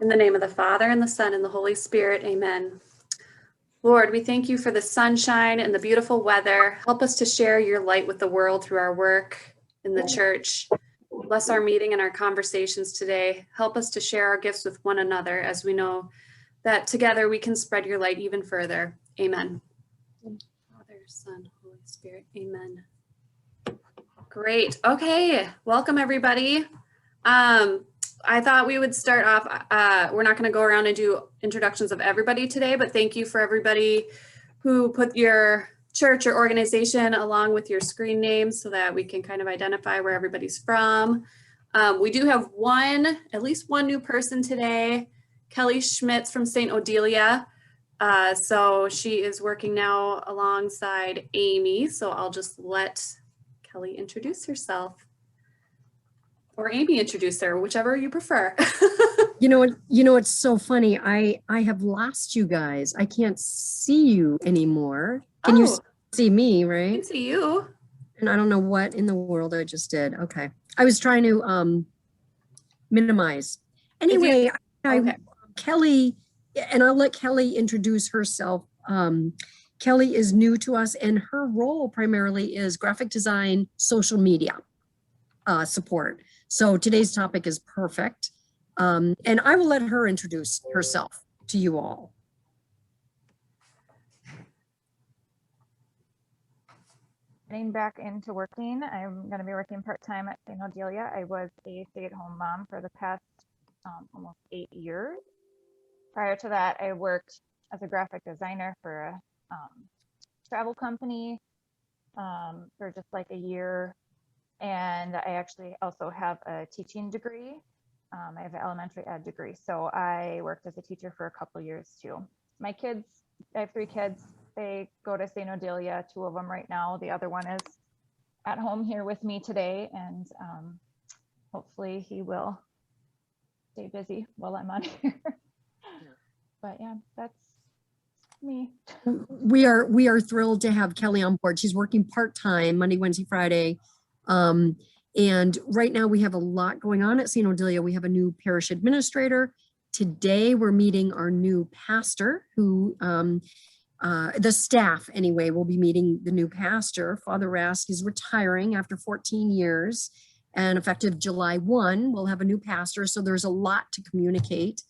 In the name of the Father, and the Son, and the Holy Spirit, amen. Lord, we thank you for the sunshine and the beautiful weather. Help us to share your light with the world through our work in the church. Bless our meeting and our conversations today. Help us to share our gifts with one another, as we know that together we can spread your light even further. Amen. Father, Son, Holy Spirit, amen. Great. Okay. Welcome, everybody. I thought we would start off, we're not going to go around and do introductions of everybody today, but thank you for everybody who put your church or organization along with your screen names so that we can kind of identify where everybody's from. We do have at least one new person today, Kelly Schmitz from St. Odelia. So she is working now alongside Amy. So I'll just let Kelly introduce herself. Or Amy introduce her, whichever you prefer. You know, it's so funny. I have lost you guys. I can't see you anymore. Can you see me, right? I can see you. And I don't know what in the world I just did. Okay. I was trying to minimize. Anyway, Kelly, and I'll let Kelly introduce herself. Kelly is new to us, and her role primarily is graphic design, social media support. So today's topic is perfect. And I will let her introduce herself to you all. Getting back into working, I'm going to be working part-time at St. Odelia. I was a stay-at-home mom for the past almost 8 years. Prior to that, I worked as a graphic designer for a travel company for just like a year. And I actually also have a teaching degree. I have an elementary ed degree. So I worked as a teacher for a couple of years too. My kids, I have 3 kids. They go to St. Odelia, 2 of them right now. The other one is at home here with me today. And hopefully he will stay busy while I'm on here. But yeah, that's me. We are thrilled to have Kelly on board. She's working part-time Monday, Wednesday, Friday. And right now we have a lot going on at St. Odelia. We have a new parish administrator. Today we're meeting our new pastor who, the staff anyway, will be meeting the new pastor. Father Rask is retiring after 14 years, and effective July 1, we'll have a new pastor. So there's a lot to communicate.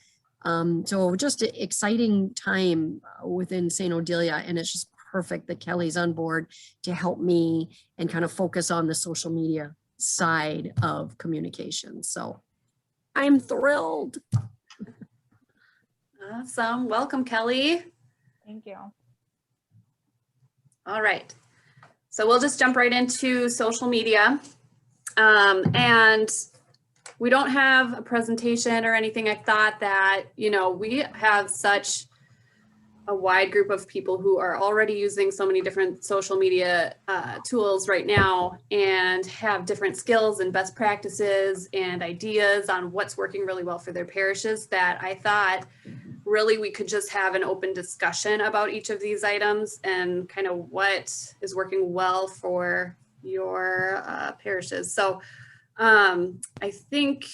So just an exciting time within St. Odelia, and it's just perfect that Kelly's on board to help me and kind of focus on the social media side of communication. So I'm thrilled. Awesome. Welcome, Kelly. Thank you. All right. So we'll just jump right into social media. And we don't have a presentation or anything. I thought that, we have such a wide group of people who are already using so many different social media tools right now and have different skills and best practices and ideas on what's working really well for their parishes, that I thought really we could just have an open discussion about each of these items and kind of what is working well for your parishes. So I think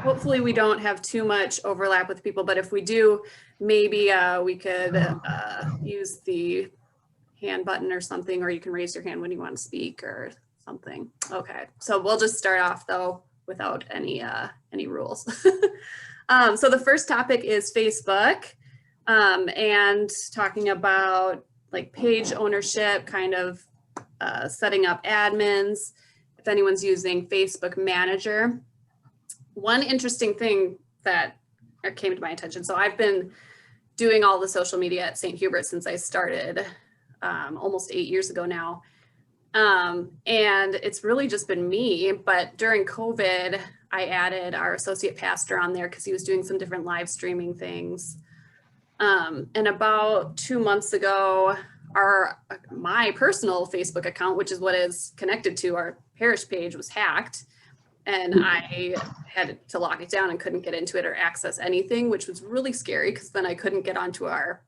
hopefully we don't have too much overlap with people, but if we do, maybe we could use the hand button or something, or you can raise your hand when you want to speak or something. Okay, so we'll just start off though without any rules. So the first topic is Facebook, and talking about like page ownership, kind of setting up admins, if anyone's using Facebook Manager. One interesting thing that came to my attention. So I've been doing all the social media at St. Hubert since I started almost 8 years ago now. And it's really just been me, but during COVID, I added our associate pastor on there because he was doing some different live streaming things. And about 2 months ago, my personal Facebook account, which is what is connected to our parish page, was hacked. And I had to lock it down and couldn't get into it or access anything, which was really scary because then I couldn't get onto our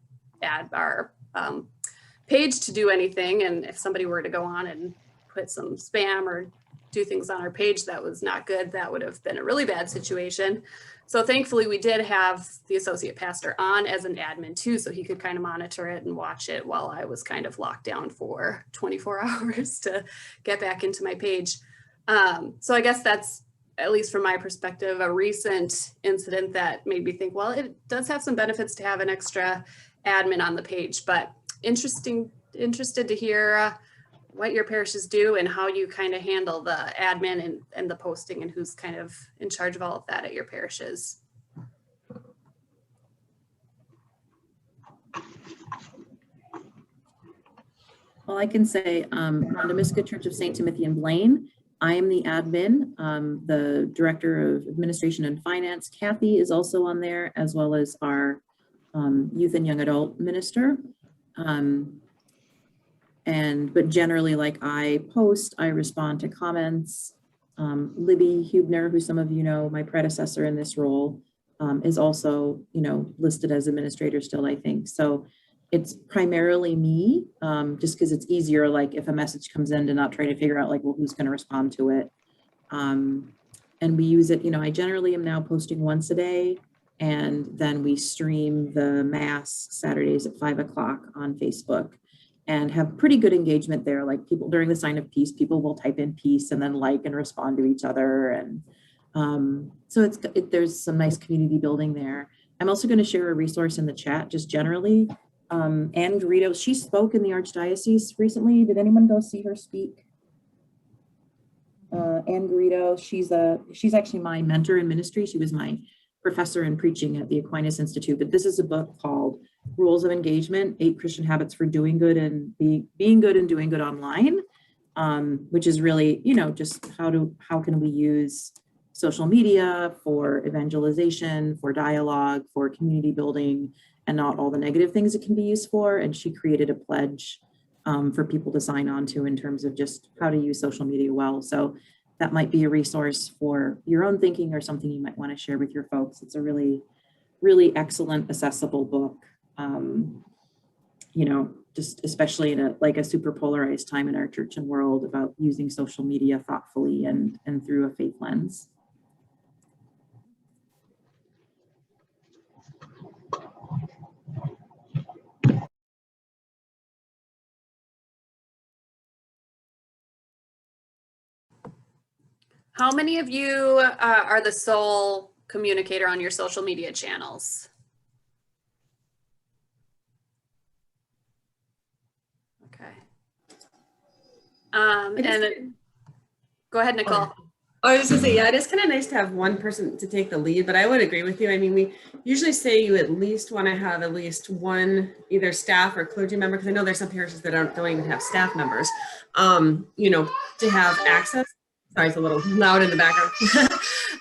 page to do anything. And if somebody were to go on and put some spam or do things on our page that was not good, that would have been a really bad situation. So thankfully we did have the associate pastor on as an admin too, so he could kind of monitor it and watch it while I was kind of locked down for 24 hours to get back into my page. So I guess that's, at least from my perspective, a recent incident that made me think, well, it does have some benefits to have an extra admin on the page, but interested to hear what your parishes do and how you kind of handle the admin and the posting and who's kind of in charge of all of that at your parishes. Well, I can say Rhonda Church of St. Timothy and Blaine. I am the admin, the director of administration and finance. Kathy is also on there, as well as our youth and young adult minister. But generally, like, I post, I respond to comments. Libby Hubner, who some of you know, my predecessor in this role, is also, listed as administrator still, I think. So it's primarily me, just because it's easier, like if a message comes in, to not try to figure out like, well, who's going to respond to it. And we use it, I generally am now posting once a day, and then we stream the Mass Saturdays at 5 o'clock on Facebook and have pretty good engagement there. Like, people during the sign of peace, people will type in peace and then like and respond to each other. And so there's some nice community building there. I'm also going to share a resource in the chat, just generally. Ann Garrido, she spoke in the Archdiocese recently. Did anyone go see her speak? Ann Garrido, she's actually my mentor in ministry. She was my professor in preaching at the Aquinas Institute. But this is a book called Rules of Engagement: 8 Christian Habits for Doing Good and Being Good and Doing Good Online, which is really, just how can we use social media for evangelization, for dialogue, for community building, and not all the negative things it can be used for. And she created a pledge for people to sign on to in terms of just how to use social media well. So that might be a resource for your own thinking or something you might want to share with your folks. It's a really, really excellent, accessible book, just especially in a super polarized time in our church and world, about using social media thoughtfully and through a faith lens. How many of you are the sole communicator on your social media channels? Okay. Go ahead, Nicole. I was just gonna say, yeah, it is kind of nice to have one person to take the lead, but I would agree with you. I mean, we usually say you at least want to have at least one either staff or clergy member, because I know there's some parishes that don't even have staff members, to have access. Sorry, it's a little loud in the background.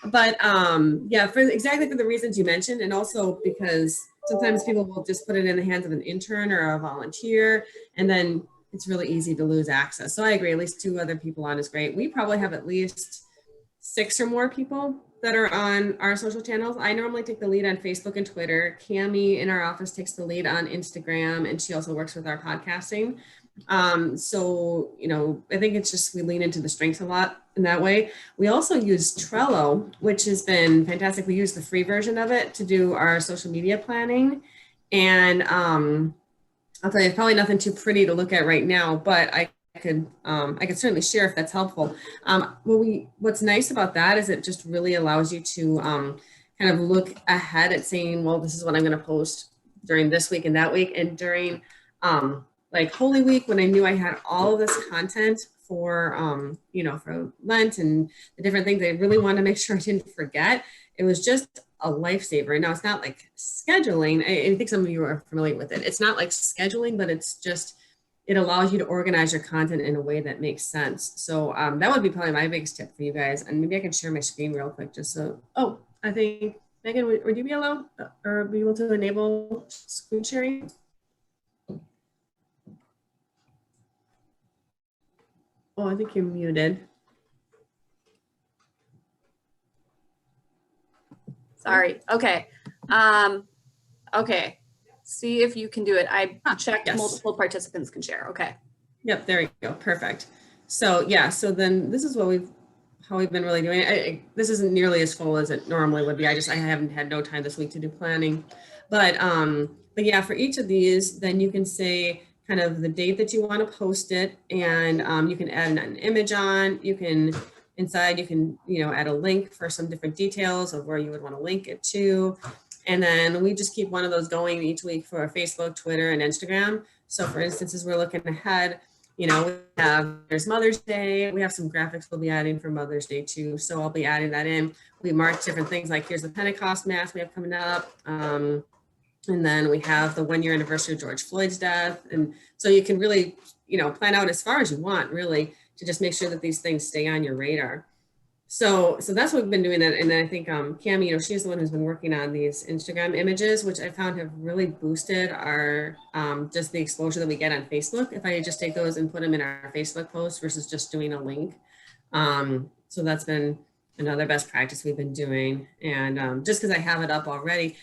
But yeah, for the reasons you mentioned, and also because sometimes people will just put it in the hands of an intern or a volunteer, and then it's really easy to lose access. So I agree, at least 2 other people on is great. We probably have at least 6 or more people that are on our social channels. I normally take the lead on Facebook and Twitter. Cami in our office takes the lead on Instagram, and she also works with our podcasting. So, I think it's just, we lean into the strengths a lot in that way. We also use Trello, which has been fantastic. We use the free version of it to do our social media planning. And I'll tell you, it's probably nothing too pretty to look at right now, but I could certainly share if that's helpful. What's nice about that is it just really allows you to kind of look ahead at saying, well, this is what I'm going to post during this week and that week. And during like Holy Week, when I knew I had all of this content for for Lent and the different things, I really wanted to make sure I didn't forget. It was just a lifesaver. Now, it's not like scheduling. I think some of you are familiar with it. It's not like scheduling, but it's just, it allows you to organize your content in a way that makes sense. So that would be probably my biggest tip for you guys. And maybe I can share my screen real quick just so, I think, Megan, would you be allowed or be able to enable screen sharing? Oh, I think you're muted. Sorry. Okay. Okay. See if you can do it. I checked. Yes. Multiple participants can share. Okay. Yep. There you go. Perfect. So yeah. So then this is what we've how we've been really doing it. This isn't nearly as full as it normally would be. I haven't had no time this week to do planning. But yeah, for each of these, then you can say kind of the date that you want to post it, and you can add an image on. You can inside, you can add a link for some different details of where you would want to link it to. And then we just keep one of those going each week for Facebook, Twitter, and Instagram. So for instance, as we're looking ahead, there's Mother's Day. We have some graphics we'll be adding for Mother's Day too. So I'll be adding that in. We mark different things like here's the Pentecost Mass we have coming up. And then we have the 1 year anniversary of George Floyd's death. And so you can really, plan out as far as you want, really, to just make sure that these things stay on your radar. So that's what we've been doing. That, and then I think Cam, she's the one who's been working on these Instagram images, which I found have really boosted our just the exposure that we get on Facebook. If I just take those and put them in our Facebook post versus just doing a link. So that's been another best practice we've been doing. And just because I have it up already,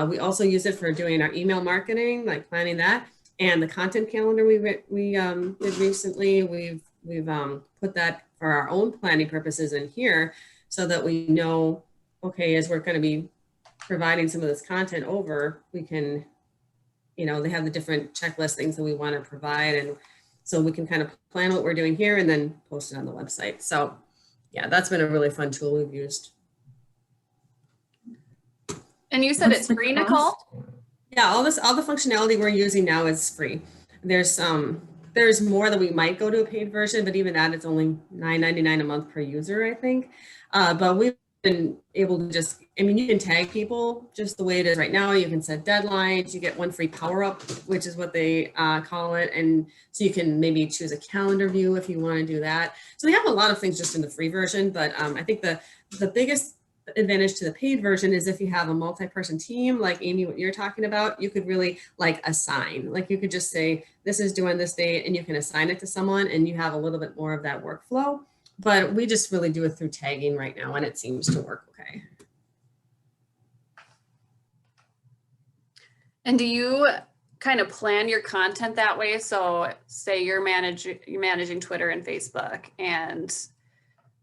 we also use it for doing our email marketing, like planning that, and the content calendar we did recently. We've put that for our own planning purposes in here, so that we know, okay, as we're going to be providing some of this content over, we can, they have the different checklist things that we want to provide, and so we can kind of plan what we're doing here and then post it on the website. So yeah, that's been a really fun tool we've used. And you said it's free, Nicole? Yeah, all the functionality we're using now is free. There's more that we might go to a paid version, but even that, it's only $9.99 a month per user, I think. But we've been able to just, you can tag people just the way it is right now. You can set deadlines. You get one free power up, which is what they call it. And so you can maybe choose a calendar view if you want to do that. So they have a lot of things just in the free version. But I think the biggest advantage to the paid version is if you have a multi-person team, like Amy, what you're talking about, you could really assign, you could just say, this is due on this date, and you can assign it to someone, and you have a little bit more of that workflow. But we just really do it through tagging right now, and it seems to work okay. And do you kind of plan your content that way? So say you're managing Twitter and Facebook, and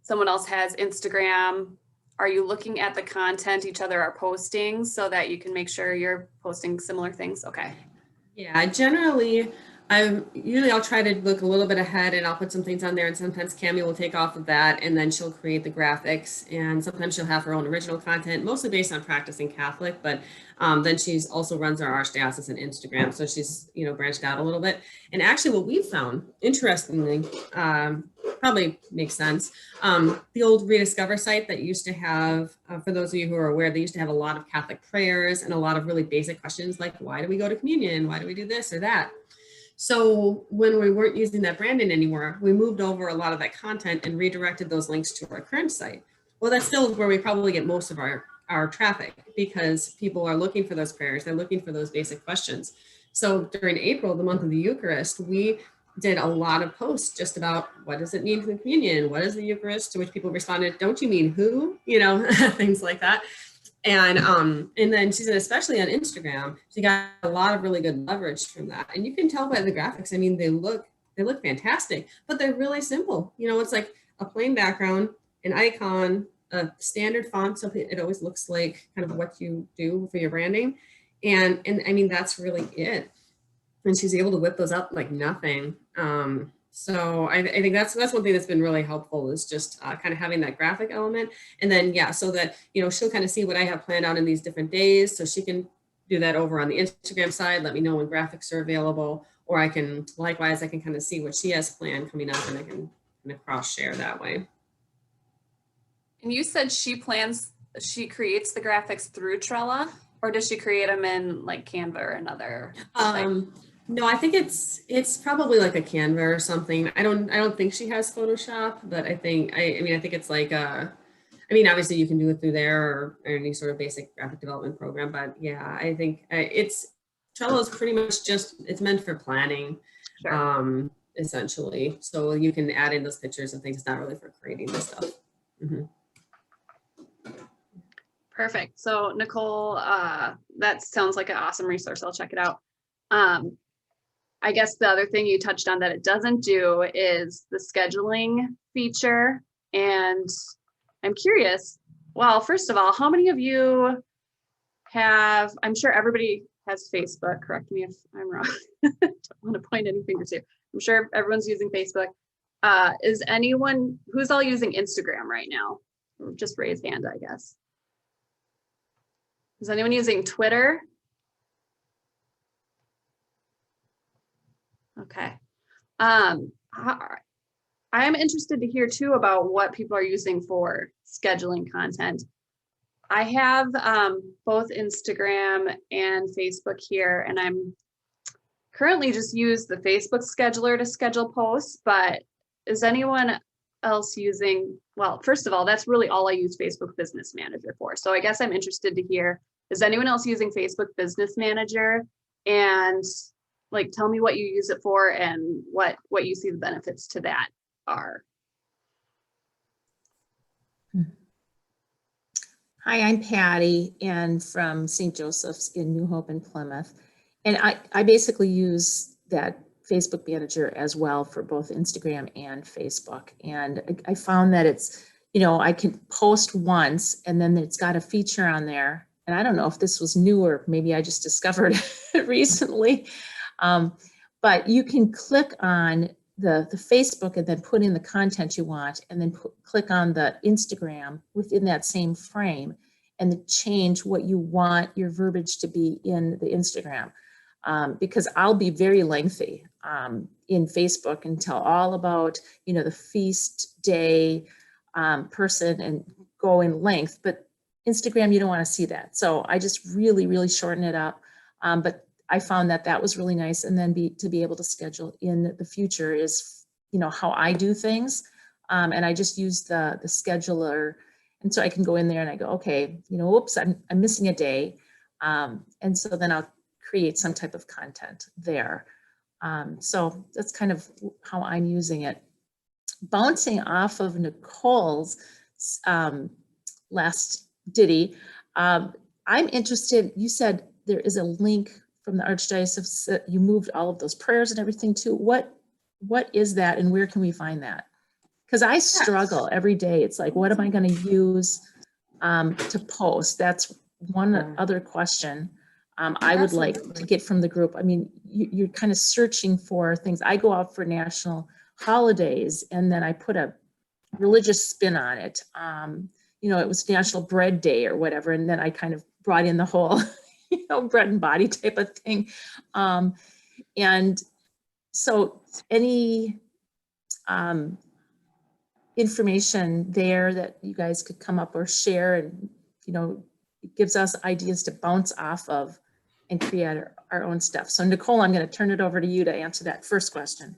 someone else has Instagram. Are you looking at the content each other are posting so that you can make sure you're posting similar things? Okay. Yeah, generally, I'll try to look a little bit ahead, and I'll put some things on there, and sometimes Cami will take off of that, and then she'll create the graphics, and sometimes she'll have her own original content, mostly based on practicing Catholic, but then she's also runs our Archdiocese and Instagram, so she's branched out a little bit. And actually what we've found, interestingly, probably makes sense, the old Rediscover site that used to have, for those of you who are aware, they used to have a lot of Catholic prayers and a lot of really basic questions like, why do we go to communion? Why do we do this or that? So when we weren't using that branding anymore, we moved over a lot of that content and redirected those links to our current site. Well, that's still where we probably get most of our traffic, because people are looking for those prayers. They're looking for those basic questions. So during April, the month of the Eucharist, we did a lot of posts just about what does it mean for the communion? What is the Eucharist? To which people responded, don't you mean who? Things like that. And then she said, especially on Instagram, she got a lot of really good leverage from that. And you can tell by the graphics. They look fantastic, but they're really simple. It's like a plain background, an icon, a standard font, so it always looks like kind of what you do for your branding. And that's really it. And she's able to whip those up like nothing. So I think that's one thing that's been really helpful, is just kind of having that graphic element. And then, so that, she'll kind of see what I have planned out in these different days. So she can do that over on the Instagram side, let me know when graphics are available, or I can kind of see what she has planned coming up, and I can kind of cross share that way. And you said she creates the graphics through Trello, or does she create them in Canva or another? No, I think it's probably like a Canva or something. I don't think she has Photoshop, but I think it's obviously you can do it through there, or any sort of basic graphic development program. But yeah, I think Trello is pretty much it's meant for planning, sure. Essentially. So you can add in those pictures and things. It's not really for creating this stuff. Mm-hmm. Perfect. So Nicole, that sounds like an awesome resource. I'll check it out. I guess the other thing you touched on that it doesn't do is the scheduling feature. And I'm curious, well, first of all, how many of you have, I'm sure everybody has Facebook, correct me if I'm wrong. Don't want to point any fingers here. I'm sure everyone's using Facebook. Is anyone, who's all using Instagram right now? Just raise hand, I guess. Is anyone using Twitter? Okay. I'm interested to hear too about what people are using for scheduling content. I have both Instagram and Facebook here, and I'm currently just use the Facebook scheduler to schedule posts, but is anyone else using, well, first of all, that's really all I use Facebook Business Manager for. So I guess I'm interested to hear, is anyone else using Facebook Business Manager? And like, tell me what you use it for and what you see the benefits to that are. Hi, I'm Patty and from St. Joseph's in New Hope and Plymouth. And I basically use that Facebook Manager as well for both Instagram and Facebook. And I found that it's, you know, I can post once and then it's got a feature on there. And I don't know if this was new or maybe I just discovered it recently. But you can click on the Facebook and then put in the content you want, and then click on the Instagram within that same frame and then change what you want your verbiage to be in the Instagram. Because I'll be very lengthy in Facebook and tell all about, you know, the feast day person and go in length, but Instagram, you don't want to see that. So I just really shorten it up. But I found that that was really nice. And then to be able to schedule in the future is, you know, how I do things. And I just use the scheduler. And so I can go in there and I go, okay, you know, oops, I'm missing a day. And so then I'll create some type of content there. So that's kind of how I'm using it. Bouncing off of Nicole's last ditty, I'm interested, you said there is a link from the Archdiocese, you moved all of those prayers and everything to. What is that and where can we find that? Because I struggle every day. It's like, what am I going to use to post? That's one other question I would like to get from the group. I mean, you're kind of searching for things. I go out for national holidays and then I put a religious spin on it. You know, it was National Bread Day or whatever. And then I kind of brought in the whole, you know, bread and body type of thing. And so any information there that you guys could come up or share, and, you know, it gives us ideas to bounce off of and create our own stuff. So Nicole, I'm going to turn it over to you to answer that first question.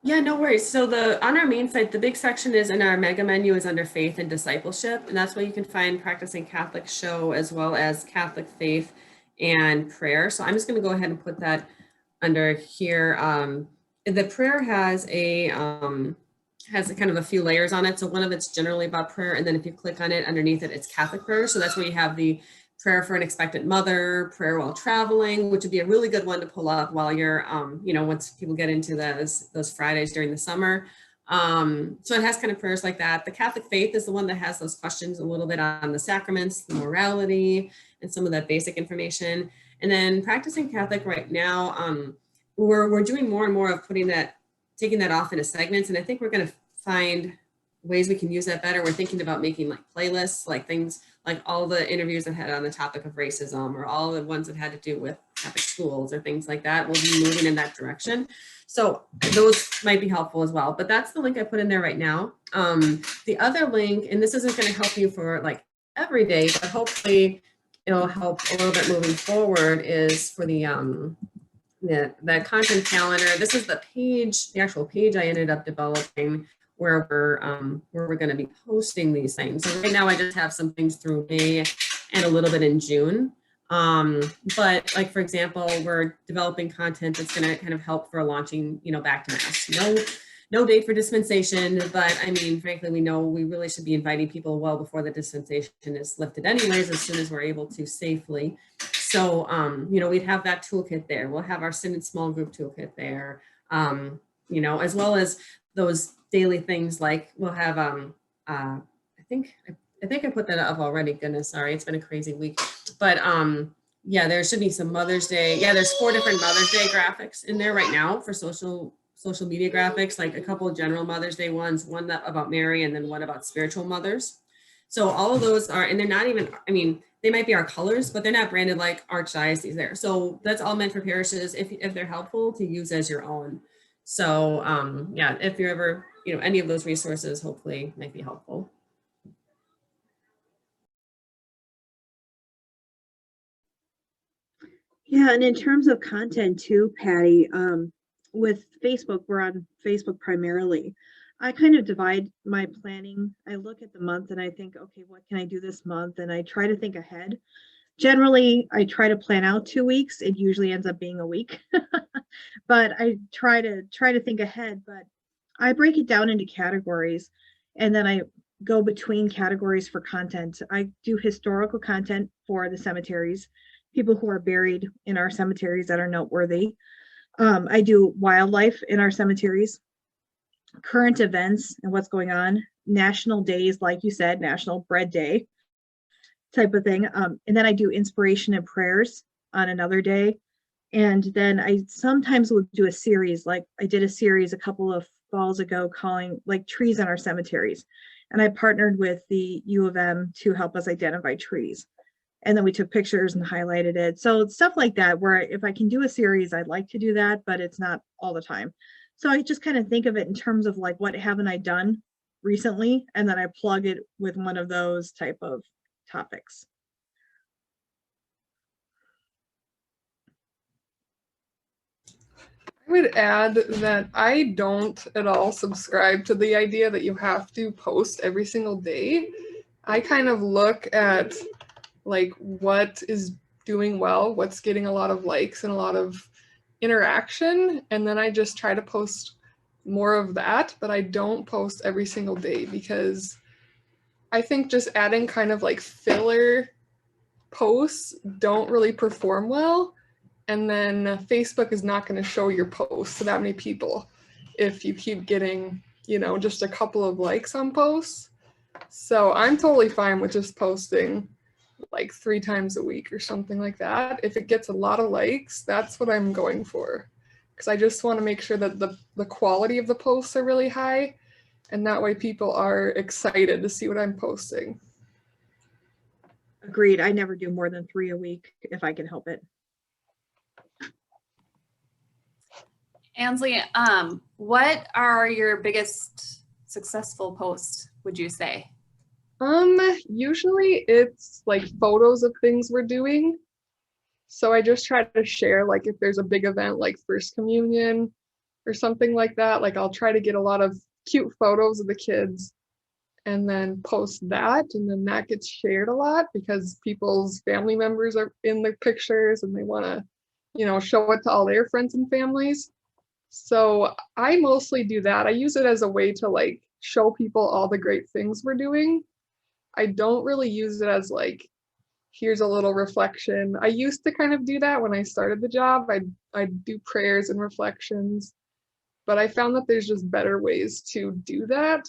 Yeah, no worries. So on our main site, the big section is in our mega menu is under faith and discipleship. And that's where you can find Practicing Catholic show as well as Catholic faith and prayer. So I'm just going to go ahead and put that under here. The prayer has kind of a few layers on it. So one of it's generally about prayer. And then if you click on it underneath it, it's Catholic prayer. So that's where you have the prayer for an expectant mother, prayer while traveling, which would be a really good one to pull up while you're, you know, once people get into those Fridays during the summer. So it has kind of prayers like that. The Catholic faith is the one that has those questions a little bit on the sacraments, the morality, and some of that basic information. And then Practicing Catholic right now, we're doing more and more of taking that off into segments. And I think we're going to find ways we can use that better. We're thinking about making like playlists, like things like all the interviews that had on the topic of racism, or all the ones that had to do with Catholic schools or things like that. We'll be moving in that direction. So those might be helpful as well, but that's the link I put in there right now. The other link, and this isn't going to help you for like every day, but hopefully it'll help a little bit moving forward, is for the content calendar. This is the page, the actual page I ended up developing where we're going to be posting these things. So right now I just have some things through May and a little bit in June. But like, for example, we're developing content that's going to kind of help for launching, you know, back to Mass. No date for dispensation, but I mean, frankly, we know we really should be inviting people well before the dispensation is lifted anyways, as soon as we're able to safely. So, you know, we'd have that toolkit there. We'll have our Synod small group toolkit there, you know, as well as those daily things like we'll have I think I put that up already. Goodness, sorry, it's been a crazy week. But yeah, there should be some Mother's Day. Yeah, there's 4 different Mother's Day graphics in there right now for social media graphics, like a couple of general Mother's Day ones, one that about Mary, and then one about spiritual mothers. So all of those are, and they're not even, I mean, they might be our colors, but they're not branded like Archdiocese there. So that's all meant for parishes if they're helpful to use as your own. So yeah, if you're ever, you know, any of those resources hopefully might be helpful. Yeah, and in terms of content too, Patty, with Facebook, we're on Facebook primarily. I kind of divide my planning. I look at the month and I think, okay, what can I do this month? And I try to think ahead. Generally, I try to plan out 2 weeks. It usually ends up being a week, but I try to think ahead. But I break it down into categories, and then I go between categories for content. I do historical content for the cemeteries, people who are buried in our cemeteries that are noteworthy. I do wildlife in our cemeteries, current events and what's going on, national days, like you said, National Bread Day type of thing. And then I do inspiration and prayers on another day. And then I sometimes will do a series, like I did a series a couple of falls ago calling like trees in our cemeteries. And I partnered with the U of M to help us identify trees. And then we took pictures and highlighted it. So stuff like that, where if I can do a series, I'd like to do that, but it's not all the time. So I just kind of think of it in terms of like, what haven't I done recently? And then I plug it with one of those type of topics. I would add that I don't at all subscribe to the idea that you have to post every single day. I kind of look at like what is doing well, what's getting a lot of likes and a lot of interaction, and then I just try to post more of that, but I don't post every single day because I think just adding kind of like filler posts don't really perform well. And then Facebook is not going to show your posts to that many people if you keep getting, you know, just a couple of likes on posts. So I'm totally fine with just posting like 3 times a week or something like that. If it gets a lot of likes, that's what I'm going for. Because I just want to make sure that the quality of the posts are really high. And that way people are excited to see what I'm posting. Agreed. I never do more than 3 a week if I can help it. Ansley, what are your biggest successful posts, would you say? Usually it's like photos of things we're doing. So I just try to share, like if there's a big event like First Communion or something like that, like I'll try to get a lot of cute photos of the kids and then post that, and then that gets shared a lot because people's family members are in the pictures and they want to, you know, show it to all their friends and families. So I mostly do that. I use it as a way to like show people all the great things we're doing. I don't really use it as like, here's a little reflection. I used to kind of do that when I started the job. I'd do prayers and reflections, but I found that there's just better ways to do that.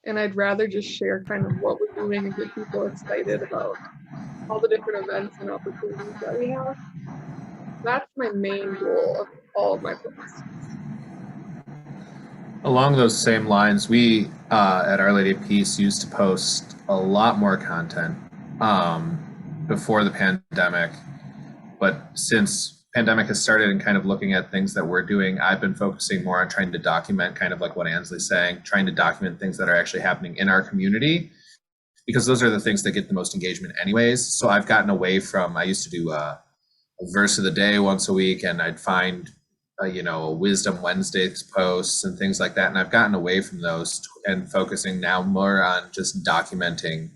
And I'd rather just share kind of what we're doing and get people excited about all the different events and opportunities that we have. That's my main goal of all of my posts. Along those same lines, we at Our Lady of Peace used to post a lot more content before the pandemic, but since pandemic has started and kind of looking at things that we're doing, I've been focusing more on trying to document kind of like what Ansley's saying, trying to document things that are actually happening in our community, because those are the things that get the most engagement anyways. So I've gotten away from, I used to do a verse of the day once a week, and I'd find you know, a Wisdom Wednesdays posts and things like that. And I've gotten away from those and focusing now more on just documenting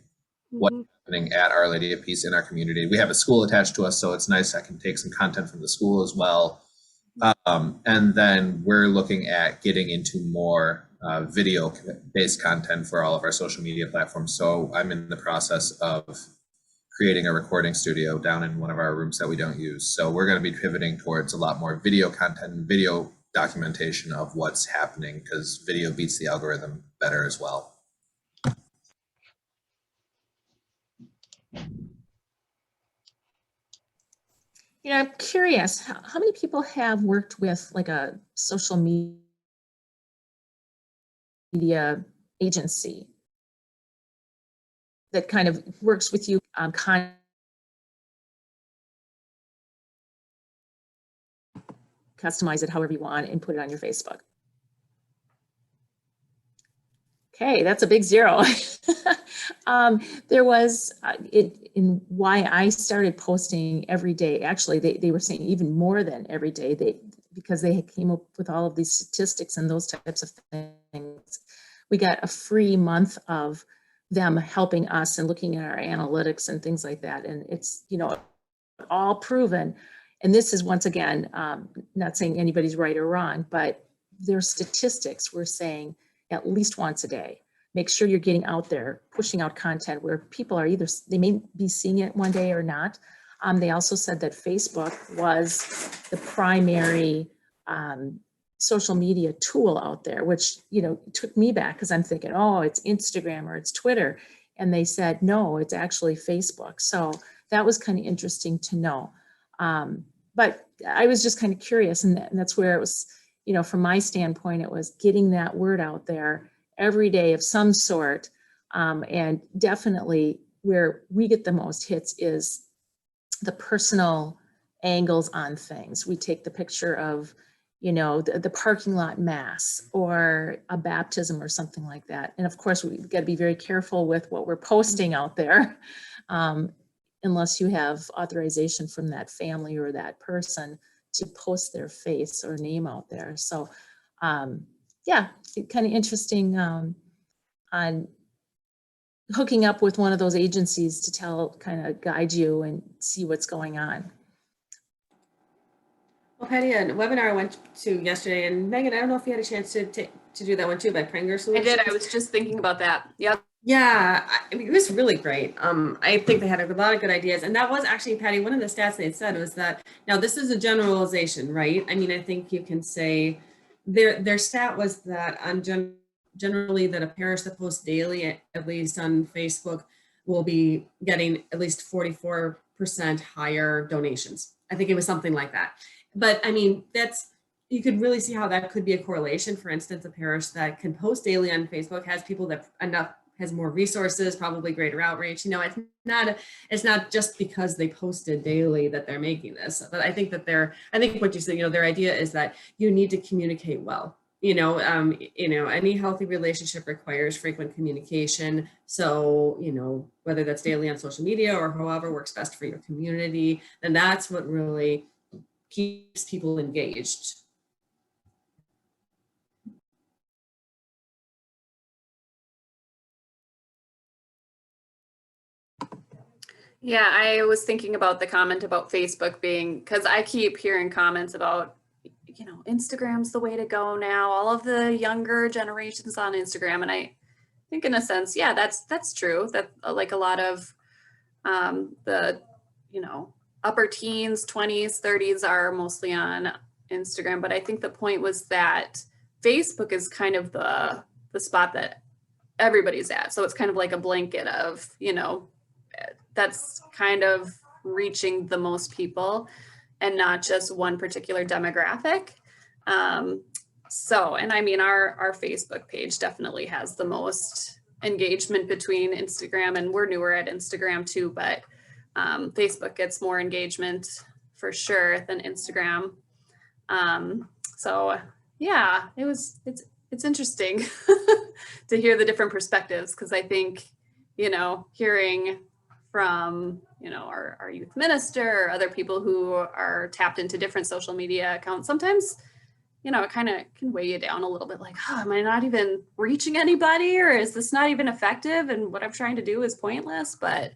what's happening at Our Lady of Peace in our community. We have a school attached to us, so it's nice I can take some content from the school as well. And then we're looking at getting into more video-based content for all of our social media platforms. So I'm in the process of creating a recording studio down in one of our rooms that we don't use. So we're going to be pivoting towards a lot more video content and video documentation of what's happening, because video beats the algorithm better as well. You know, I'm curious, how many people have worked with like a social media agency that kind of works with you on customize it however you want and put it on your Facebook? Okay, that's a big 0. There was, in why I started posting every day, actually, they were saying even more than every day, because they came up with all of these statistics and those types of things. We got a free month of them helping us and looking at our analytics and things like that. And it's, you know, all proven. And this is, once again, not saying anybody's right or wrong, but their statistics were saying at least once a day. Make sure you're getting out there, pushing out content where people are either, they may be seeing it one day or not. They also said that Facebook was the primary social media tool out there, which, you know, took me back because I'm thinking, oh, it's Instagram or it's Twitter. And they said, no, it's actually Facebook. So that was kind of interesting to know. But I was just kind of curious, and that's where it was, you know, from my standpoint, it was getting that word out there every day of some sort. And definitely where we get the most hits is the personal angles on things. We take the picture of, you know, the parking lot mass or a baptism or something like that. And of course, we've got to be very careful with what we're posting out there, unless you have authorization from that family or that person to post their face or name out there. So yeah, kind of interesting on hooking up with one of those agencies to kind of guide you and see what's going on. Well, Patty, a webinar I went to yesterday, and Megan, I don't know if you had a chance to do that one too, by Pranger Solutions. I did. I was just thinking about that. Yep. Yeah, I mean, it was really great. I think they had a lot of good ideas. And that was actually, Patty, one of the stats they had said was that, now this is a generalization, right? I mean, I think you can say their stat was that on generally that a parish that posts daily, at least on Facebook, will be getting at least 44% higher donations. I think it was something like that. But I mean, you could really see how that could be a correlation. For instance, a parish that can post daily on Facebook has people that has more resources, probably greater outreach. You know, it's not just because they posted daily that they're making this. But I think that I think what you said, you know, their idea is that you need to communicate well. You know, any healthy relationship requires frequent communication. So, you know, whether that's daily on social media or however works best for your community, then that's what really keeps people engaged. Yeah, I was thinking about the comment about Facebook being, because I keep hearing comments about, you know, Instagram's the way to go now. All of the younger generations on Instagram. And I think in a sense, yeah, that's true. That like a lot of the, you know, upper teens, 20s, 30s are mostly on Instagram. But I think the point was that Facebook is kind of the spot that everybody's at. So it's kind of like a blanket of, you know, that's kind of reaching the most people and not just one particular demographic. So, and I mean, our Facebook page definitely has the most engagement between Instagram, and we're newer at Instagram too, but Facebook gets more engagement for sure than Instagram. So yeah, it's interesting to hear the different perspectives, because I think, you know, hearing from, you know, our youth minister or other people who are tapped into different social media accounts, sometimes, you know, it kind of can weigh you down a little bit, like, oh, am I not even reaching anybody, or is this not even effective, and what I'm trying to do is pointless? But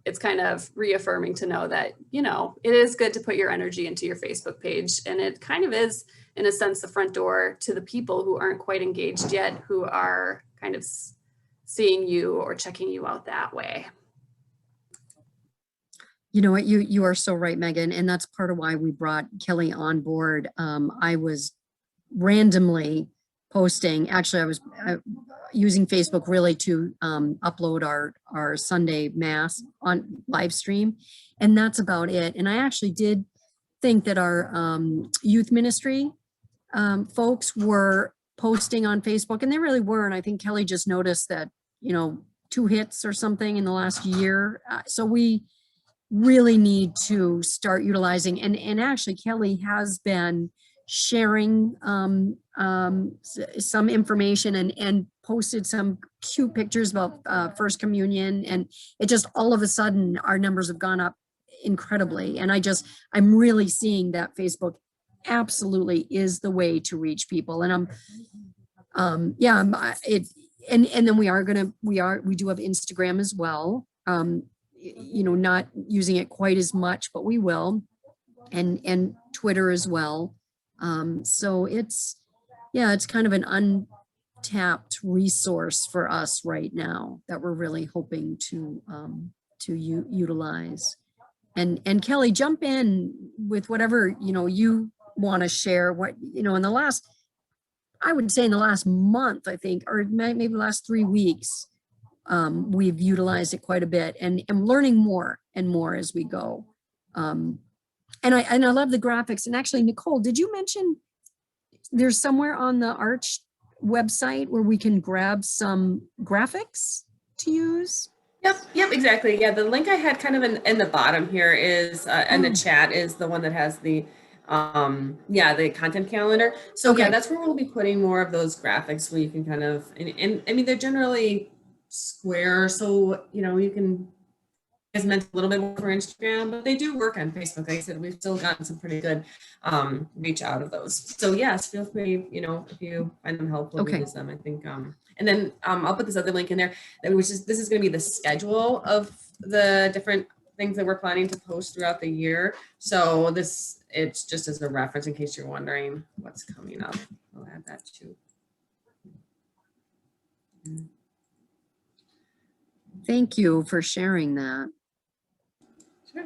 it's kind of reaffirming to know that, you know, it is good to put your energy into your Facebook page, and it kind of is, in a sense, the front door to the people who aren't quite engaged yet, who are kind of seeing you or checking you out that way. You know what, you are so right, Megan, and that's part of why we brought Kelly on board. I was randomly posting. Actually, I was using Facebook really to upload our Sunday Mass on live stream. And that's about it. And I actually did think that our youth ministry folks were posting on Facebook, and they really were. And I think Kelly just noticed that, 2 hits or something in the last year. So we really need to start utilizing, and actually Kelly has been sharing some information and posted some cute pictures about First Communion, and it just all of a sudden our numbers have gone up incredibly. And I'm really seeing that Facebook absolutely is the way to reach people. And and then we do have Instagram as well. Not using it quite as much, but we will, and Twitter as well. So it's kind of an untapped resource for us right now that we're really hoping to utilize. And Kelly, jump in with whatever, you want to share. What, in the last, I would say in the last month, I think, or maybe the last 3 weeks, we've utilized it quite a bit, and I'm learning more and more as we go. And I love the graphics. And actually, Nicole, did you mention there's somewhere on the Arch website where we can grab some graphics to use? Yep, exactly. Yeah, the link I had kind of in the bottom here is, and the chat is the one that has the content calendar. So Okay. yeah, that's where we'll be putting more of those graphics where you can kind of, and I mean, they're generally square. So, you can, it's meant a little bit more for Instagram, but they do work on Facebook. Like I said, we've still gotten some pretty good reach out of those. So yes, feel free, if you find them helpful, Okay. use them. I think, and then I'll put this other link in there, this is going to be the schedule of the different things that we're planning to post throughout the year. So it's just as a reference in case you're wondering what's coming up. I'll add that too. Thank you for sharing that.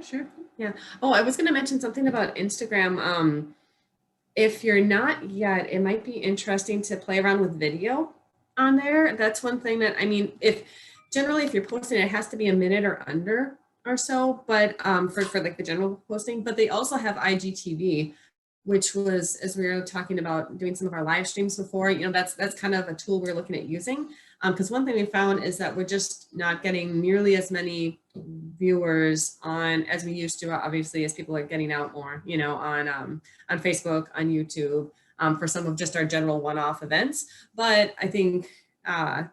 Sure. Yeah. Oh, I was going to mention something about Instagram. If you're not yet, it might be interesting to play around with video on there. That's one thing that, I mean, if you're posting, it has to be a minute or under or so, but for like the general posting, but they also have IGTV, which was, as we were talking about doing some of our live streams before, that's kind of a tool we're looking at using. Because one thing we found is that we're just not getting nearly as many viewers on as we used to, obviously, as people are getting out more, on Facebook, on YouTube, for some of just our general one-off events. But I think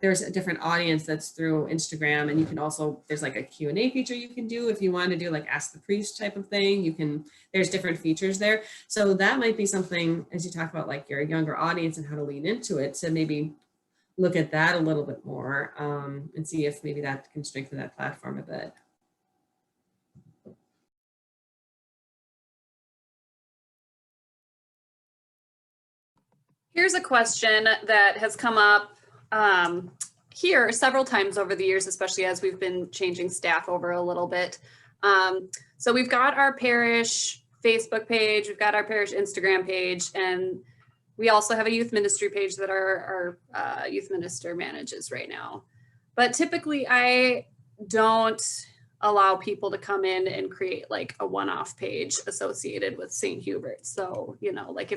there's a different audience that's through Instagram, and you can also, there's like a Q&A feature you can do if you want to do like Ask the Priest type of thing. There's different features there. So that might be something, as you talk about like your younger audience and how to lean into it, to maybe look at that a little bit more, and see if maybe that can strengthen that platform a bit. Here's a question that has come up here several times over the years, especially as we've been changing staff over a little bit. So we've got our parish Facebook page, we've got our parish Instagram page, and we also have a youth ministry page that our youth minister manages right now. But typically I don't allow people to come in and create like a one-off page associated with St. Hubert. So, like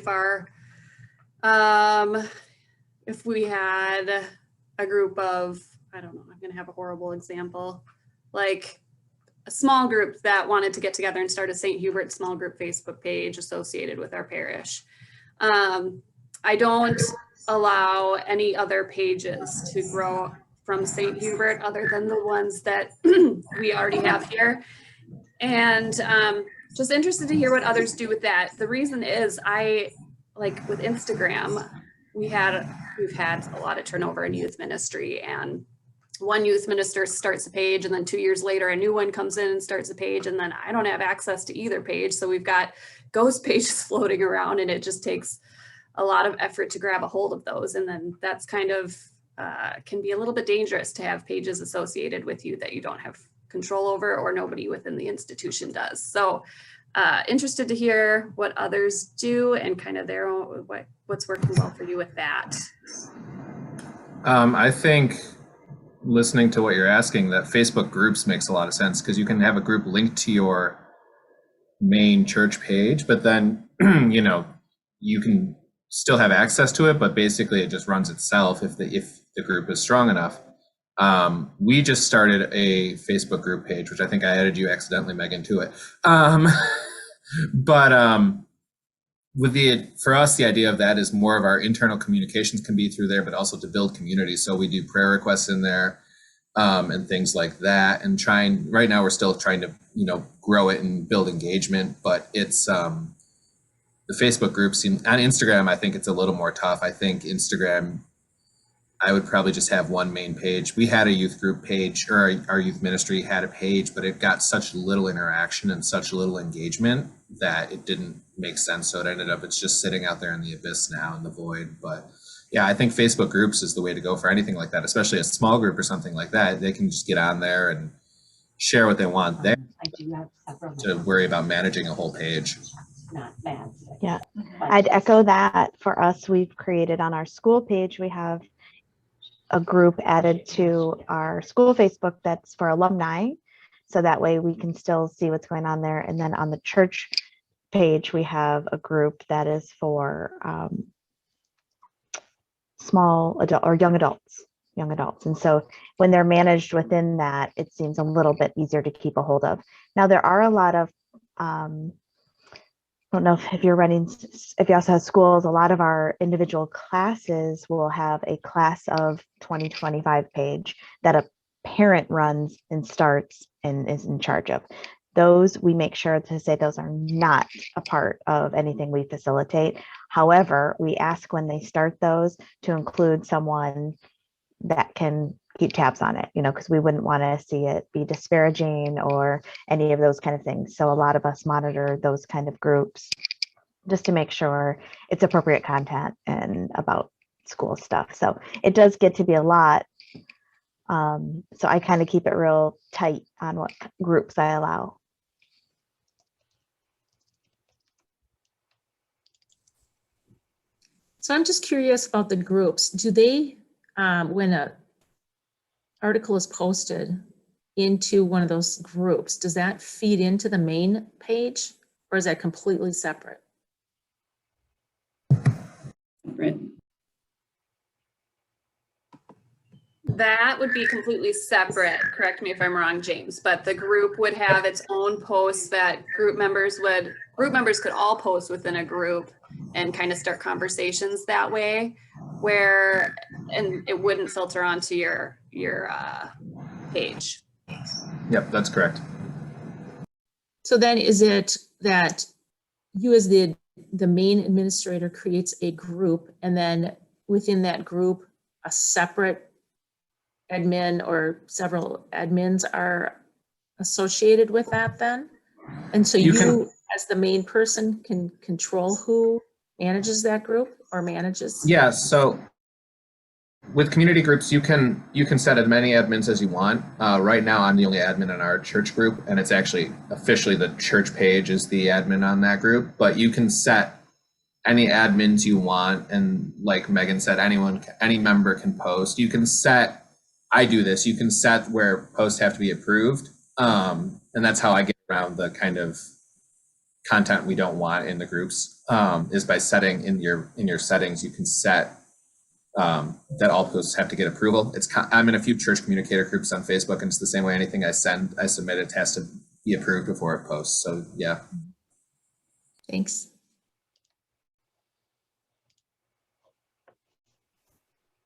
if we had a group of, I don't know, I'm going to have a horrible example, like a small group that wanted to get together and start a St. Hubert small group Facebook page associated with our parish. I don't allow any other pages to grow from St. Hubert other than the ones that we already have here. And just interested to hear what others do with that. The reason is like with Instagram, we've had a lot of turnover in youth ministry, and one youth minister starts a page and then 2 years later a new one comes in and starts a page, and then I don't have access to either page. So we've got ghost pages floating around, and it just takes a lot of effort to grab a hold of those. And then that's kind of can be a little bit dangerous to have pages associated with you that you don't have control over or nobody within the institution does. So interested to hear what others do and kind of their own, what's working well for you with that. I think listening to what you're asking, that Facebook groups makes a lot of sense because you can have a group linked to your main church page, but then, you know, you can still have access to it, but basically it just runs itself if the group is strong enough. We just started a Facebook group page, which I think I added you accidentally, Megan, to it. For us, the idea of that is more of our internal communications can be through there, but also to build community. So we do prayer requests in there, and things like that. And right now we're still trying to, you know, grow it and build engagement, but it's, the Facebook groups on Instagram, I think it's a little more tough. I think Instagram, I would probably just have one main page. We had a youth group page, or our youth ministry had a page, but it got such little interaction and such little engagement that it didn't make sense. So it ended up, it's just sitting out there in the abyss now, in the void. But yeah, I think Facebook groups is the way to go for anything like that, especially a small group or something like that. They can just get on there and share what they want there to worry about managing a whole page. Yeah, I'd echo that. For us, we've created on our school page, we have a group added to our school Facebook that's for alumni. So that way we can still see what's going on there. And then on the church page, we have a group that is for small adult or young adults. And so when they're managed within that, it seems a little bit easier to keep a hold of. Now there are a lot of, I don't know if you're running, if you also have schools, a lot of our individual classes will have a class of 2025 page that a parent runs and starts and is in charge of. Those we make sure to say those are not a part of anything we facilitate. However, we ask when they start those to include someone that can keep tabs on it, you know, because we wouldn't want to see it be disparaging or any of those kind of things. So a lot of us monitor those kind of groups just to make sure it's appropriate content and about school stuff. So it does get to be a lot. So I kind of keep it real tight on what groups I allow. So I'm just curious about the groups. Do they, when a article is posted into one of those groups, does that feed into the main page or is that completely separate? Right. That would be completely separate. Correct me if I'm wrong, James, but the group would have its own posts that group members could all post within a group and kind of start conversations that way, and it wouldn't filter onto your page. Yep, that's correct. So then is it that you as the main administrator creates a group and then within that group, a separate admin or several admins are associated with that then? And so you as the main person can control who manages that group or manages? Yeah, so with community groups, you can set as many admins as you want. Right now, I'm the only admin in our church group, and it's actually officially the church page is the admin on that group. But you can set any admins you want, and like Megan said, any member can post. You can set. I do this. You can set where posts have to be approved, and that's how I get around the kind of content we don't want in the groups. Is by setting in your settings, you can set. That all posts have to get approval. I'm in a few church communicator groups on Facebook, and it's the same way. Anything I submit, it has to be approved before it posts. So yeah. Thanks.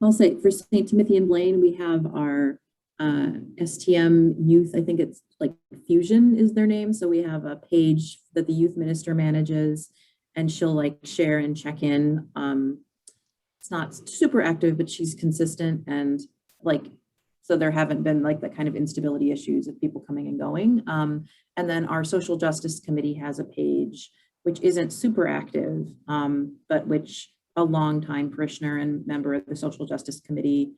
I'll say for St. Timothy and Blaine, we have our STM youth. I think it's like Fusion is their name. So we have a page that the youth minister manages, and she'll like share and check in. It's not super active, but she's consistent, and like, so there haven't been like the kind of instability issues of people coming and going. And then our social justice committee has a page, which isn't super active, but which a longtime parishioner and member of the social justice committee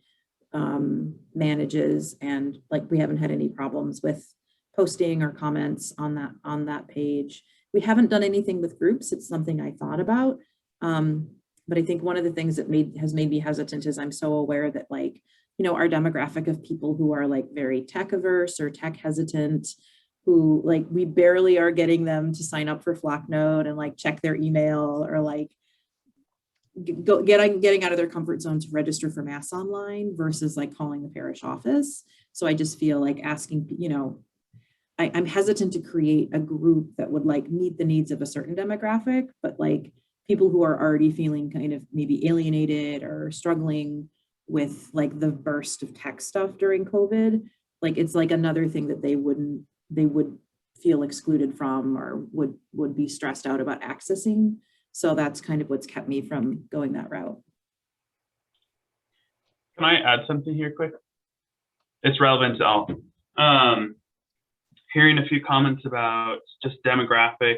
manages. And like, we haven't had any problems with posting or comments on that page. we haven't done anything with groups. It's something I thought about. But I think one of the things that has made me hesitant is I'm so aware that, like, you know, our demographic of people who are like very tech averse or tech hesitant, who like we barely are getting them to sign up for Flocknote and like check their email or like getting out of their comfort zone to register for Mass online versus like calling the parish office. So I just feel like asking, you know, I'm hesitant to create a group that would like meet the needs of a certain demographic, but like people who are already feeling kind of maybe alienated or struggling with like the burst of tech stuff during COVID, like it's like another thing that they would feel excluded from or would be stressed out about accessing. So that's kind of what's kept me from going that route. Can I add something here quick? It's relevant to all. Hearing a few comments about just demographic,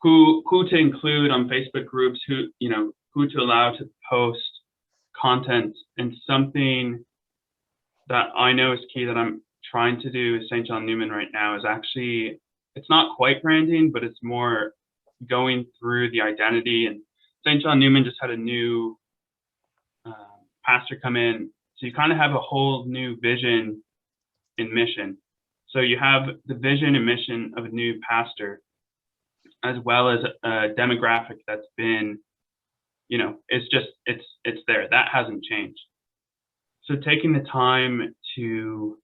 who to include on Facebook groups, who to allow to post content, and something that I know is key that I'm trying to do with St. John Newman right now is actually, it's not quite branding, but it's more going through the identity. And St. John Newman just had a new pastor come in. So you kind of have a whole new vision and mission. So you have the vision and mission of a new pastor, as well as a demographic that's been, it's there. That hasn't changed. So taking the time to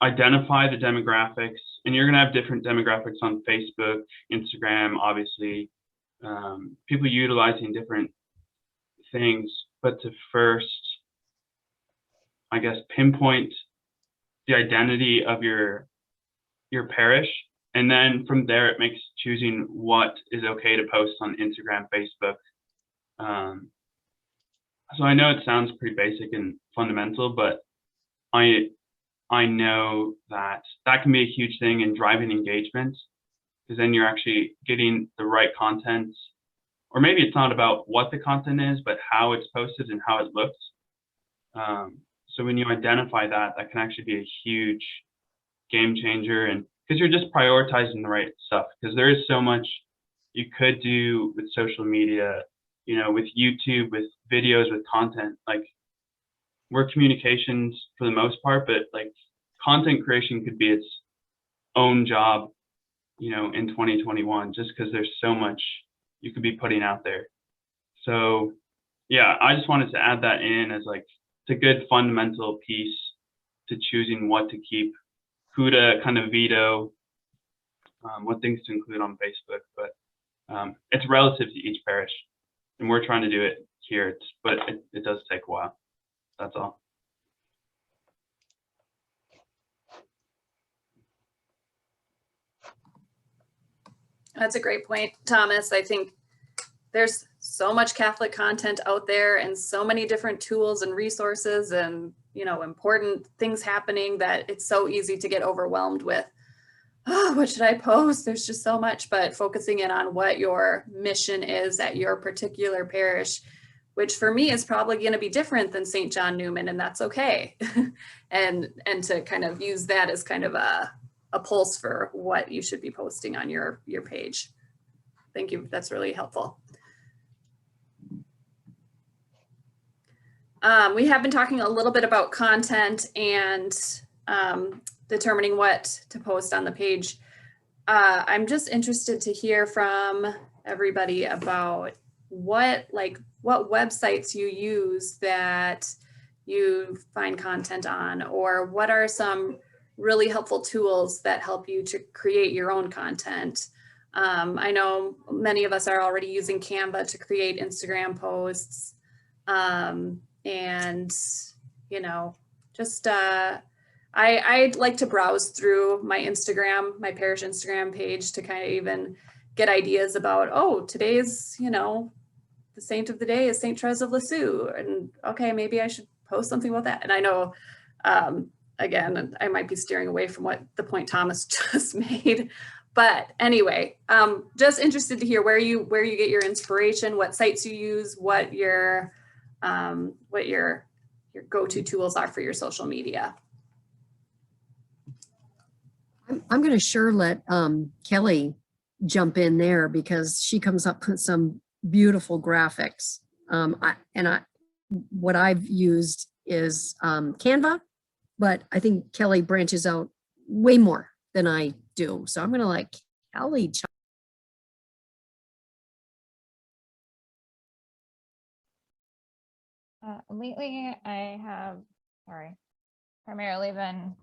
identify the demographics, and you're gonna have different demographics on Facebook, Instagram, obviously, people utilizing different things, but to first, I guess, pinpoint the identity of your parish. And then from there, it makes choosing what is okay to post on Instagram, Facebook. So I know it sounds pretty basic and fundamental, but I know that can be a huge thing in driving engagement, because then you're actually getting the right content, or maybe it's not about what the content is, but how it's posted and how it looks. So when you identify that can actually be a huge game changer, and because you're just prioritizing the right stuff, because there is so much you could do with social media, with YouTube, with videos, with content. Like, we're communications for the most part, but like content creation could be its own job, in 2021, just because there's so much you could be putting out there. So yeah, I just wanted to add that in as like, it's a good fundamental piece to choosing what to keep, who to kind of veto, what things to include on Facebook, but it's relative to each parish, and we're trying to do it here, but it does take a while. That's all. That's a great point, Thomas. I think there's so much Catholic content out there and so many different tools and resources and, important things happening that it's so easy to get overwhelmed with, what should I post? There's just so much, but focusing in on what your mission is at your particular parish, which for me is probably going to be different than St. John Newman, and that's okay. and to kind of use that as kind of a pulse for what you should be posting on your page. Thank you. That's really helpful. We have been talking a little bit about content and determining what to post on the page. I'm just interested to hear from everybody about what websites you use that you find content on, or what are some really helpful tools that help you to create your own content. I know many of us are already using Canva to create Instagram posts. And, I like to browse through my parish Instagram page to kind of even get ideas about, today's, the saint of the day is Saint Therese of Lisieux. And okay, maybe I should post something about that. And I know, again, I might be steering away from what the point Thomas just made. But anyway, just interested to hear where you get your inspiration, what sites you use, what your go-to tools are for your social media. I'm going to sure let Kelly jump in there because she comes up with some beautiful graphics. What I've used is Canva, but I think Kelly branches out way more than I do. So I'm going to let Kelly. Lately, I have, primarily been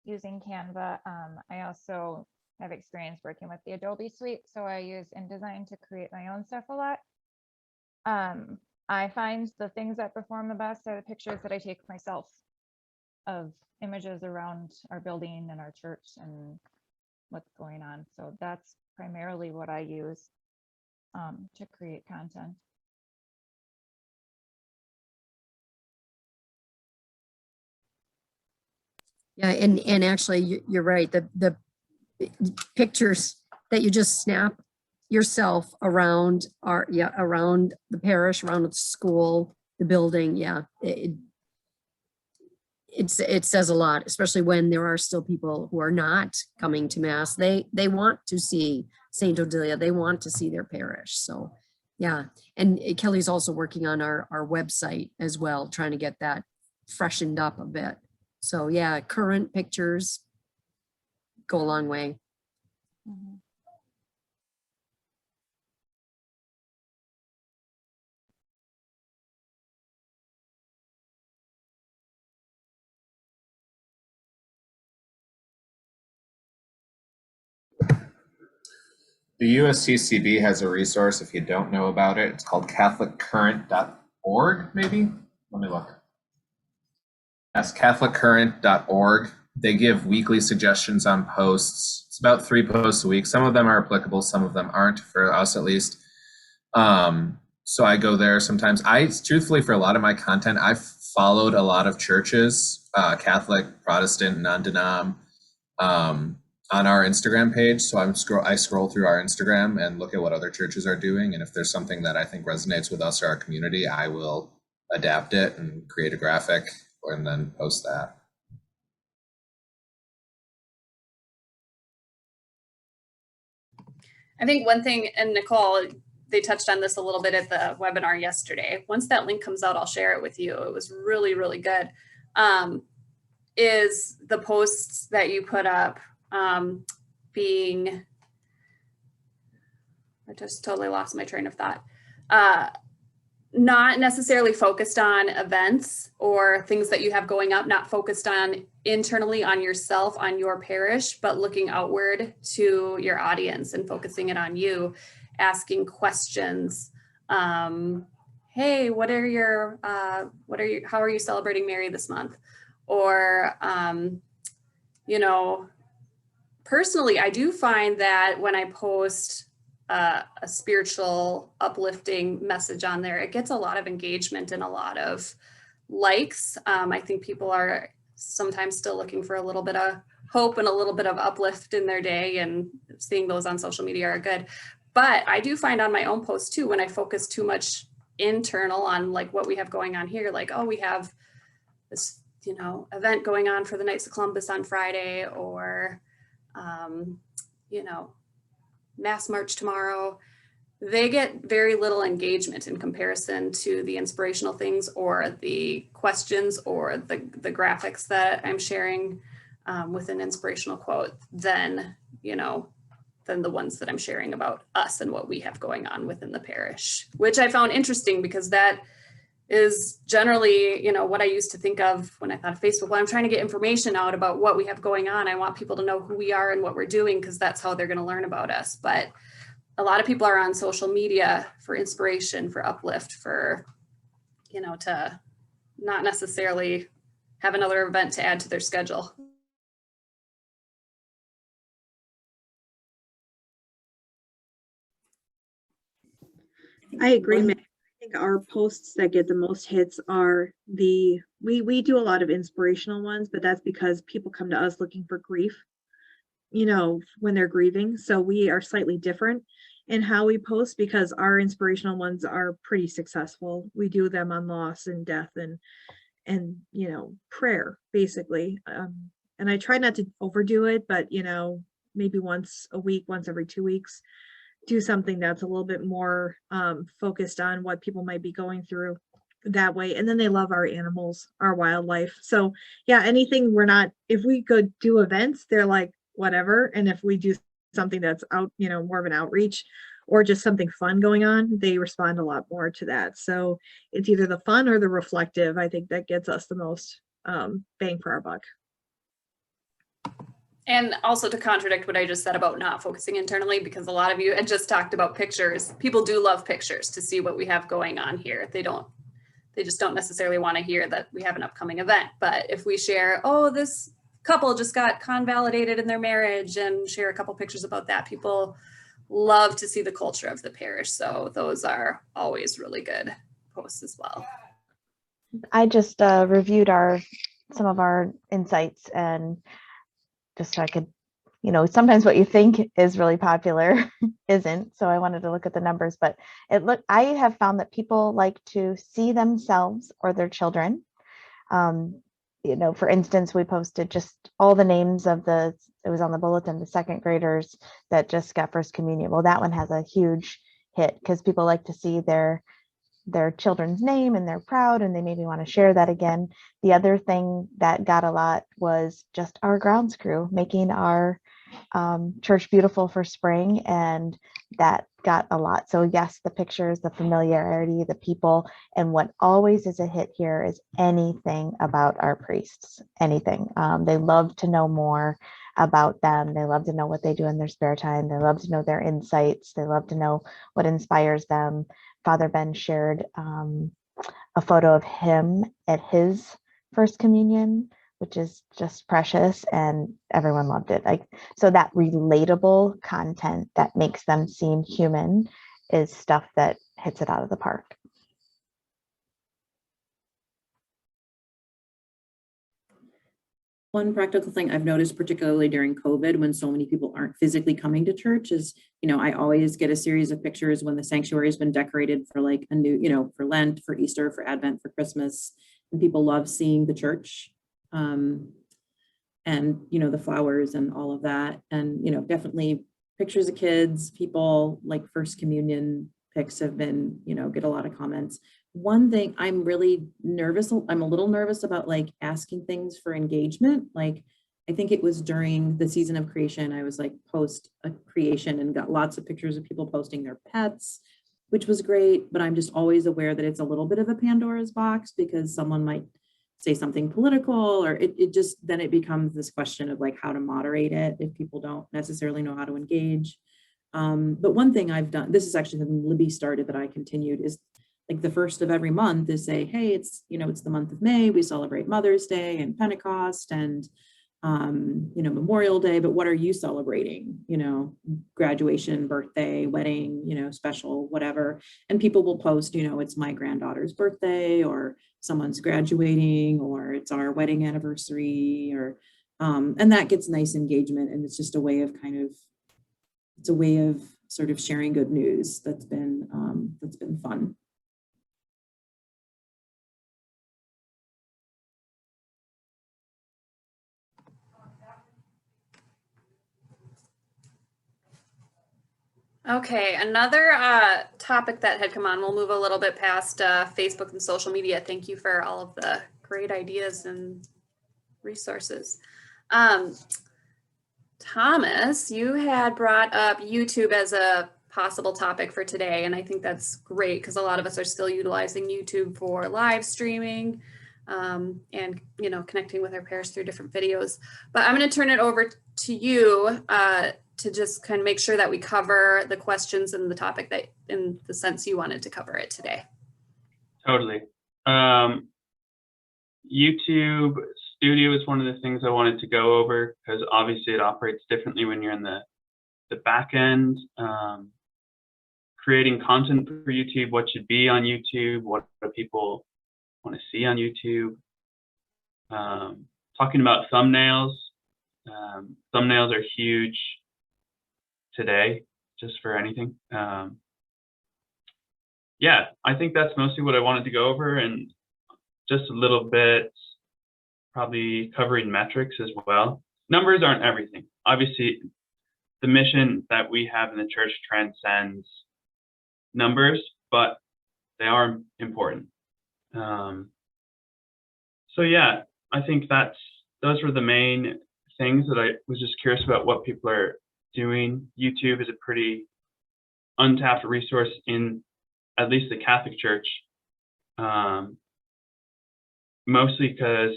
using Canva. I also have experience working with the Adobe suite, so I use InDesign to create my own stuff a lot. I find the things that perform the best are the pictures that I take myself of images around our building and our church and what's going on. So that's primarily what I use to create content. Yeah, and actually you're right. The pictures that you just snap yourself around around the parish, around the school, the building. Yeah, it says a lot, especially when there are still people who are not coming to mass. They want to see Saint Odilia. They want to see their parish. So yeah, and Kelly's also working on our website as well, trying to get that freshened up a bit. So yeah, current pictures go a long way. Mhm. The USCCB has a resource if you don't know about it. It's called catholiccurrent.org, maybe? Let me look. Yes, catholiccurrent.org. They give weekly suggestions on posts. It's about 3 posts a week. Some of them are applicable, some of them aren't, for us at least. So I go there sometimes. Truthfully, for a lot of my content, I've followed a lot of churches, Catholic, Protestant, non-denom, on our Instagram page. So I scroll through our Instagram and look at what other churches are doing. And if there's something that I think resonates with us or our community, I will adapt it and create a graphic and then post that. I think one thing, and Nicole, they touched on this a little bit at the webinar yesterday. Once that link comes out, I'll share it with you. It was really, really good. Is the posts that you put up being, I just totally lost my train of thought. Not necessarily focused on events or things that you have going up, not focused on internally on yourself, on your parish, but looking outward to your audience and focusing it on you, asking questions. Hey, how are you celebrating Mary this month? Or, personally, I do find that when I post a spiritual uplifting message on there, it gets a lot of engagement and a lot of likes. I think people are sometimes still looking for a little bit of hope and a little bit of uplift in their day, and seeing those on social media are good. But I do find on my own posts too, when I focus too much internal on like what we have going on here, like, oh, we have this, event going on for the Knights of Columbus on Friday, or, Mass March tomorrow, they get very little engagement in comparison to the inspirational things or the questions or the graphics that I'm sharing with an inspirational quote than the ones that I'm sharing about us and what we have going on within the parish, which I found interesting because that is generally, what I used to think of when I thought of Facebook. Well, I'm trying to get information out about what we have going on. I want people to know who we are and what we're doing, because that's how they're going to learn about us. But a lot of people are on social media for inspiration, for uplift, for, to not necessarily have another event to add to their schedule. I agree, Matt. I think our posts that get the most hits are we do a lot of inspirational ones, but that's because people come to us looking for grief, when they're grieving. So we are slightly different in how we post, because our inspirational ones are pretty successful. We do them on loss and death and prayer, basically. And I try not to overdo it, but maybe once a week, once every 2 weeks, do something that's a little bit more focused on what people might be going through that way. And then they love our animals, our wildlife. So yeah, anything if we could do events, they're like, whatever. And if we do something that's out, more of an outreach or just something fun going on, they respond a lot more to that. So it's either the fun or the reflective. I think that gets us the most bang for our buck. And also to contradict what I just said about not focusing internally, because a lot of you had just talked about pictures. People do love pictures to see what we have going on here. They just don't necessarily want to hear that we have an upcoming event. But if we share, oh, this couple just got convalidated in their marriage, and share a couple pictures about that, people love to see the culture of the parish. So those are always really good posts as well. I just reviewed some of our insights, and just so I could, sometimes what you think is really popular isn't. So I wanted to look at the numbers, but I have found that people like to see themselves or their children. For instance, we posted just all the names it was on the bulletin, the second graders that just got first communion. Well, that one has a huge hit because people like to see their children's name and they're proud and they maybe want to share that again. The other thing that got a lot was just our grounds crew making our church beautiful for spring, and that got a lot. So yes, the pictures, the familiarity, the people, and what always is a hit here is anything about our priests, anything. They love to know more about them. They love to know what they do in their spare time. They love to know their insights. They love to know what inspires them. Father Ben shared a photo of him at his first communion, which is just precious, and everyone loved it. So that relatable content that makes them seem human is stuff that hits it out of the park. One practical thing I've noticed, particularly during COVID, when so many people aren't physically coming to church, is, I always get a series of pictures when the sanctuary has been decorated for like a new, for Lent, for Easter, for Advent, for Christmas, and people love seeing the church. And, the flowers and all of that. And, definitely pictures of kids, people like first communion pics have been, get a lot of comments. One thing I'm really nervous, I'm a little nervous about like asking things for engagement. Like, I think it was during the season of creation, I was like post a creation and got lots of pictures of people posting their pets, which was great. But I'm just always aware that it's a little bit of a Pandora's box because someone might say something political, or then it becomes this question of like how to moderate it if people don't necessarily know how to engage. But one thing I've done, this is actually something Libby started that I continued, is like the first of every month is say, hey, it's the month of May, we celebrate Mother's Day and Pentecost and Memorial Day, but what are you celebrating? Graduation, birthday, wedding, special, whatever. And people will post, it's my granddaughter's birthday, or someone's graduating, or it's our wedding anniversary, or and that gets nice engagement. And it's just a way of sort of sharing good news that's been fun. Okay, another topic that had come on, we'll move a little bit past Facebook and social media. Thank you for all of the great ideas and resources. Thomas, you had brought up YouTube as a possible topic for today, and I think that's great because a lot of us are still utilizing YouTube for live streaming and connecting with our parish through different videos. But I'm going to turn it over to you to just kind of make sure that we cover the questions and the topic that in the sense you wanted to cover it today. Totally. YouTube Studio is one of the things I wanted to go over because obviously it operates differently when you're in the back end. Creating content for YouTube, what should be on YouTube, what do people want to see on YouTube. Talking about thumbnails. Thumbnails are huge today, just for anything. Yeah, I think that's mostly what I wanted to go over, and just a little bit probably covering metrics as well. Numbers aren't everything. Obviously, the mission that we have in the church transcends numbers, but they are important. So yeah, I think those were the main things that I was just curious about what people are doing. YouTube is a pretty untapped resource in at least the Catholic Church, mostly because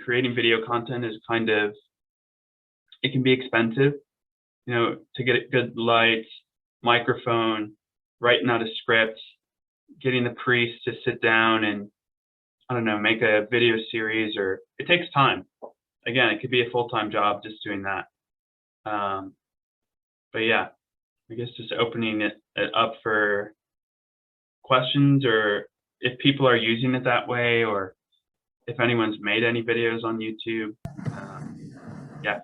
creating video content is it can be expensive, to get a good light, microphone, writing out a script, getting the priest to sit down and, I don't know, make a video series, or it takes time. Again, it could be a full-time job just doing that. But yeah, I guess just opening it up for questions, or if people are using it that way, or if anyone's made any videos on YouTube. Yeah.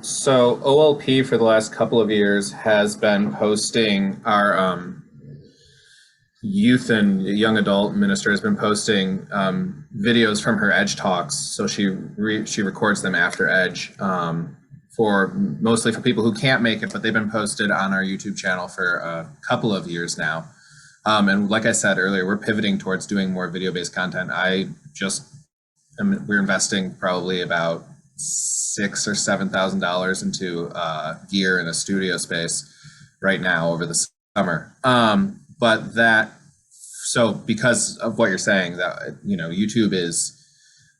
So OLP for the last couple of years has been posting our youth and young adult minister has been posting videos from her Edge talks. So she records them after Edge mostly for people who can't make it, but they've been posted on our YouTube channel for a couple of years now. And like I said earlier, we're pivoting towards doing more video-based content. We're investing probably about $6,000 or $7,000 into gear and a studio space right now over the summer. So because of what you're saying, that YouTube is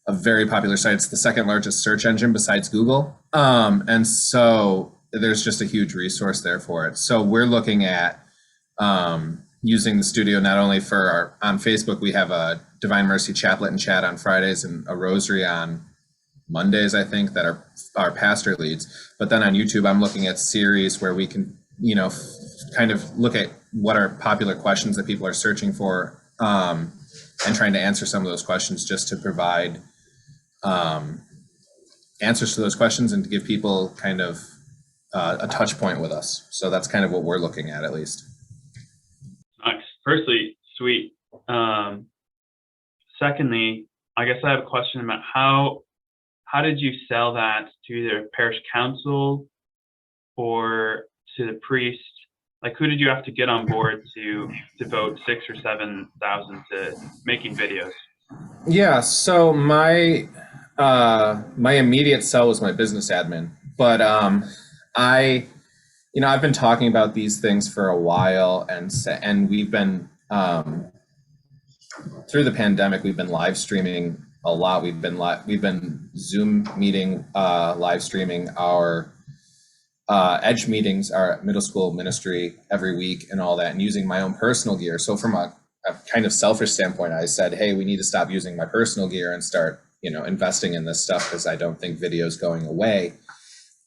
a very popular site. It's the second largest search engine besides Google, and so there's just a huge resource there for it. So we're looking at using the studio not only for on Facebook. We have a Divine Mercy Chaplet and Chat on Fridays and a Rosary on Mondays, I think, that our pastor leads. But then on YouTube, I'm looking at series where we can, kind of look at what are popular questions that people are searching for, and trying to answer some of those questions, just to provide answers to those questions and to give people kind of a touch point with us. So that's kind of what we're looking at least. Nice. Firstly, sweet. Secondly, I guess I have a question about how did you sell that to either parish council or to the priest? Like, who did you have to get on board to devote $6,000 or $7,000 to making videos? Yeah, so my immediate sell was my business admin, but I've been talking about these things for a while, and we've been through the pandemic, we've been live streaming a lot. We've been Zoom meeting, live streaming our Edge meetings, our middle school ministry every week and all that, and using my own personal gear. So from a kind of selfish standpoint, I said, hey, we need to stop using my personal gear and start, investing in this stuff, because I don't think video is going away.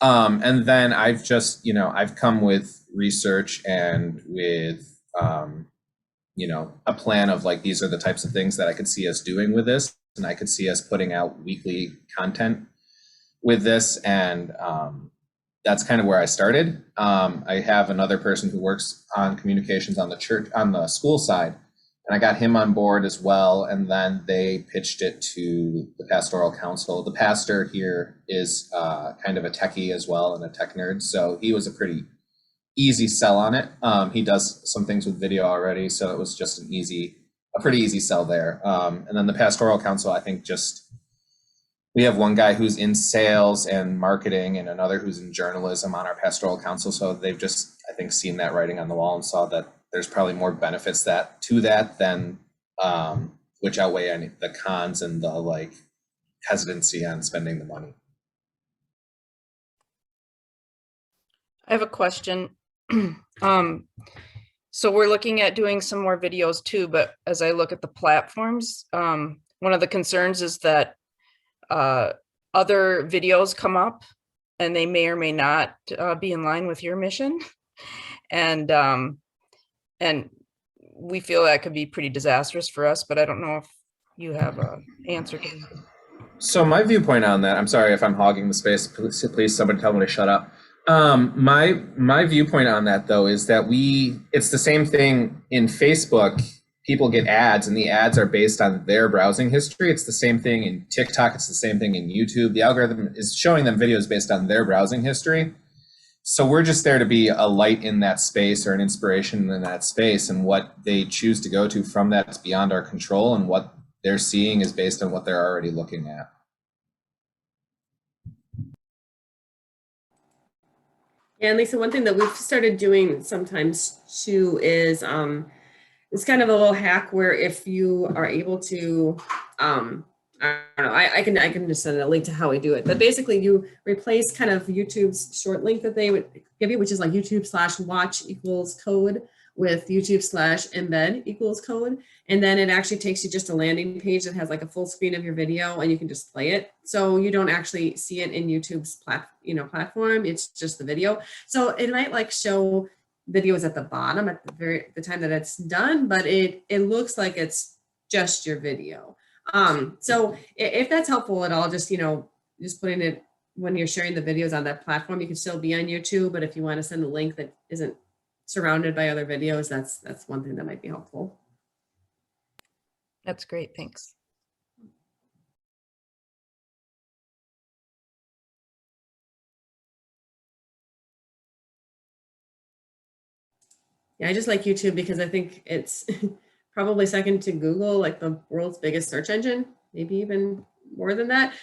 And then I've just, I've come with research and with, a plan of like, these are the types of things that I could see us doing with this. And I could see us putting out weekly content with this. And that's kind of where I started. I have another person who works on communications on the school side, and I got him on board as well. And then they pitched it to the pastoral council. The pastor here is kind of a techie as well, and a tech nerd. So he was a pretty easy sell on it. He does some things with video already, so it was just a pretty easy sell there. And then the pastoral council, I think we have one guy who's in sales and marketing and another who's in journalism on our pastoral council. So they've just, I think, seen that writing on the wall and saw that there's probably more benefits to that than which outweigh the cons and the hesitancy on spending the money. I have a question. So we're looking at doing some more videos too, but as I look at the platforms, one of the concerns is that other videos come up and they may or may not be in line with your mission. And we feel that could be pretty disastrous for us, but I don't know if you have an answer to that. So my viewpoint on that, I'm sorry if I'm hogging the space, please somebody tell me to shut up. My viewpoint on that though is that it's the same thing in Facebook. people get ads, and the ads are based on their browsing history. It's the same thing in TikTok. It's the same thing in YouTube. The algorithm is showing them videos based on their browsing history. So we're just there to be a light in that space or an inspiration in that space, and what they choose to go to from that is beyond our control, and what they're seeing is based on what they're already looking at. Yeah, and Lisa, one thing that we've started doing sometimes too is it's kind of a little hack where if you are able to, I don't know, I can just send a link to how we do it. But basically you replace kind of YouTube's short link that they would give you, which is like YouTube/watch equals code with YouTube/embed equals code. And then it actually takes you just a landing page that has like a full screen of your video, and you can just play it. So you don't actually see it in YouTube's platform. It's just the video. So it might like show videos at the bottom at the time that it's done, but it looks like it's just your video. So if that's helpful at all, just, just putting it when you're sharing the videos on that platform, you can still be on YouTube, but if you want to send a link that isn't surrounded by other videos, that's one thing that might be helpful. That's great. Thanks. Yeah, I just like YouTube because I think it's probably second to Google, like the world's biggest search engine, maybe even more than that.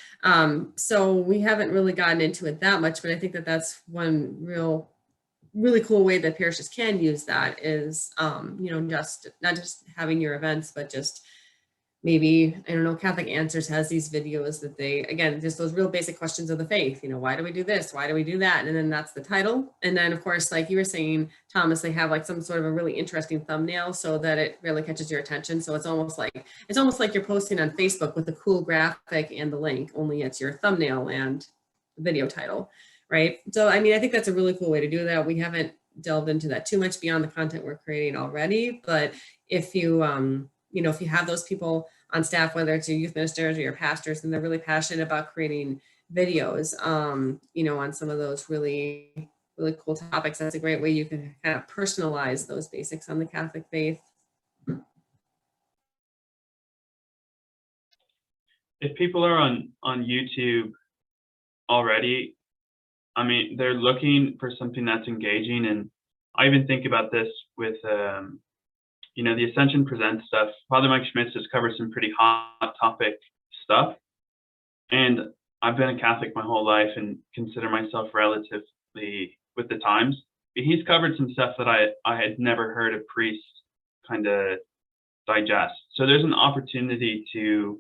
So we haven't really gotten into it that much, but I think that that's one really cool way that parishes can use that is, just not just having your events, but just maybe, I don't know, Catholic Answers has these videos that they, again, just those real basic questions of the faith, why do we do this? Why do we do that? And then that's the title. And then of course, like you were saying, Thomas, they have like some sort of a really interesting thumbnail so that it really catches your attention. So it's almost like you're posting on Facebook with a cool graphic and the link, only it's your thumbnail and video title, right? So, I mean, I think that's a really cool way to do that. We haven't delved into that too much beyond the content we're creating already, but if you, if you have those people on staff, whether it's your youth ministers or your pastors, and they're really passionate about creating videos, on some of those really, really cool topics, that's a great way you can kind of personalize those basics on the Catholic faith. If people are on YouTube already, I mean, they're looking for something that's engaging. And I even think about this with, the Ascension Presents stuff. Father Mike Schmitz has covered some pretty hot topic stuff. And I've been a Catholic my whole life and consider myself relatively with the times. But he's covered some stuff that I had never heard a priest kind of digest. So there's an opportunity to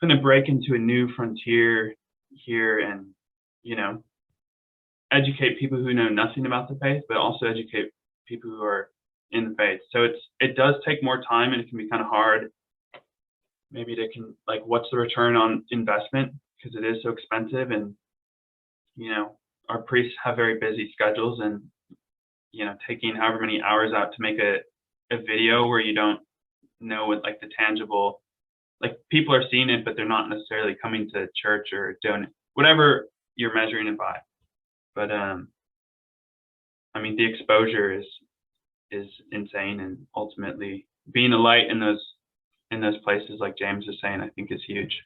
kind of break into a new frontier here and, educate people who know nothing about the faith, but also educate people who are in the faith. So it does take more time, and it can be kind of hard maybe what's the return on investment, because it is so expensive, and our priests have very busy schedules, and taking however many hours out to make a video where you don't know what like the tangible, like people are seeing it but they're not necessarily coming to church or doing whatever you're measuring it by. But I mean, the exposure is insane, and ultimately being a light in those places, like James is saying, I think is huge.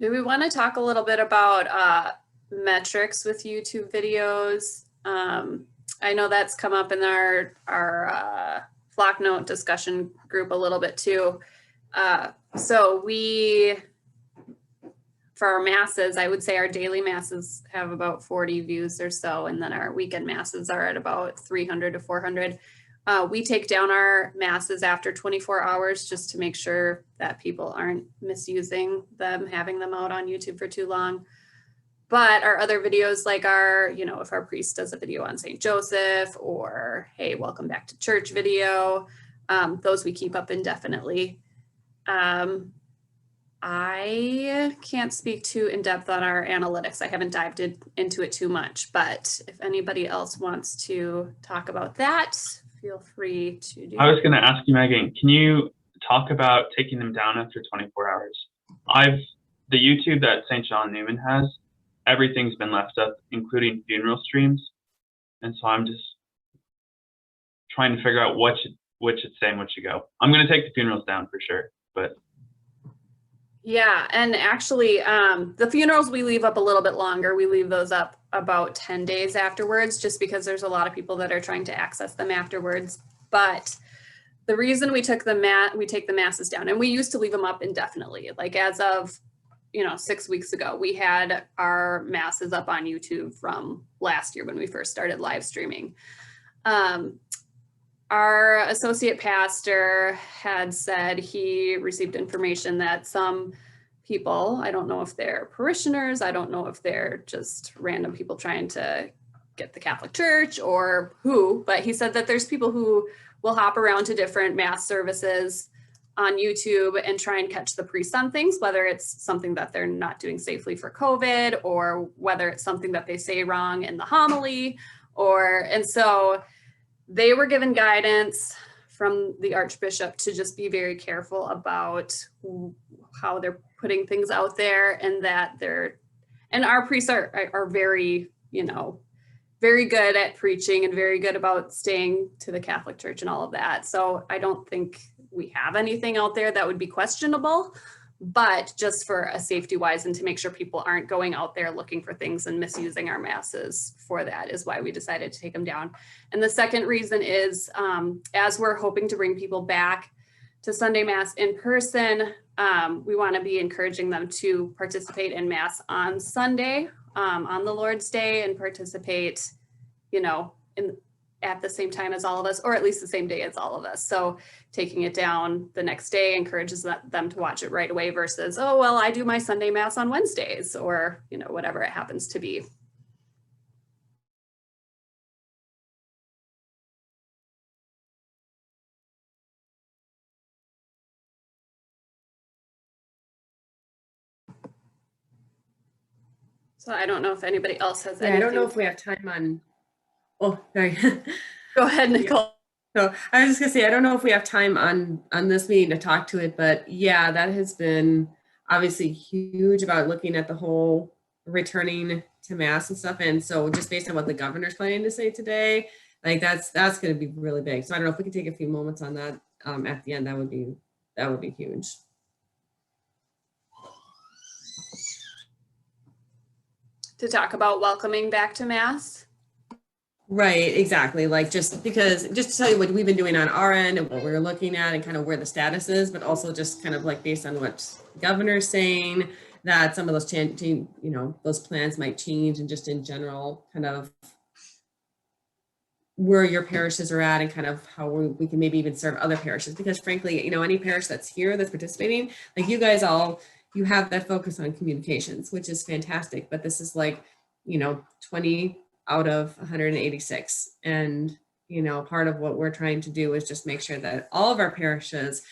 Do we want to talk a little bit about metrics with YouTube videos? I know that's come up in our Flock Note discussion group a little bit too. So for our masses, I would say our daily masses have about 40 views or so, and then our weekend masses are at about 300 to 400. We take down our masses after 24 hours just to make sure that people aren't misusing them, having them out on YouTube for too long. But our other videos, like if our priest does a video on St. Joseph, or hey, welcome back to church video, those we keep up indefinitely. I can't speak too in depth on our analytics. I haven't dived into it too much, but if anybody else wants to talk about that, feel free to do. I was going to ask you, Megan, can you talk about taking them down after 24 hours? the YouTube that St. John Newman has, everything's been left up, including funeral streams. And so I'm just trying to figure out what should stay and what should go. I'm going to take the funerals down for sure, but. Yeah, and actually, the funerals we leave up a little bit longer. We leave those up about 10 days afterwards, just because there's a lot of people that are trying to access them afterwards. But the reason we take the masses down, and we used to leave them up indefinitely, like as of 6 weeks ago, we had our masses up on YouTube from last year when we first started live streaming. Our associate pastor had said he received information that some people, I don't know if they're parishioners, I don't know if they're just random people trying to get the Catholic Church or who, but he said that there's people who will hop around to different mass services on YouTube and try and catch the priest on things, whether it's something that they're not doing safely for COVID, or whether it's something that they say wrong in the homily, and so they were given guidance from the Archbishop to just be very careful about how they're putting things out there, and that our priests are very, very good at preaching and very good about staying to the Catholic Church and all of that. So I don't think we have anything out there that would be questionable, but just for a safety wise and to make sure people aren't going out there looking for things and misusing our masses for that is why we decided to take them down. And the second reason is, as we're hoping to bring people back to Sunday Mass in person, we want to be encouraging them to participate in Mass on Sunday, on the Lord's Day, and participate, at the same time as all of us, or at least the same day as all of us. So taking it down the next day encourages them to watch it right away versus, oh, well, I do my Sunday Mass on Wednesdays, or, whatever it happens to be. So I don't know if anybody else has anything. I don't know if we have time on, oh, sorry. Go ahead, Nicole. So I was just gonna say, I don't know if we have time on this meeting to talk to it, but yeah, that has been obviously huge about looking at the whole returning to Mass and stuff. And so just based on what the governor's planning to say today, like that's going to be really big. So I don't know if we can take a few moments on that at the end. That would be huge. To talk about welcoming back to Mass. Right, exactly. Like just to tell you what we've been doing on our end and what we're looking at and kind of where the status is, but also just kind of like based on what the governor's saying, that some of those those plans might change, and just in general kind of where your parishes are at and kind of how we can maybe even serve other parishes, because frankly, any parish that's here that's participating, like you guys you have that focus on communications, which is fantastic, but this is like 20 out of 186. And, part of what we're trying to do is just make sure that all of our parishes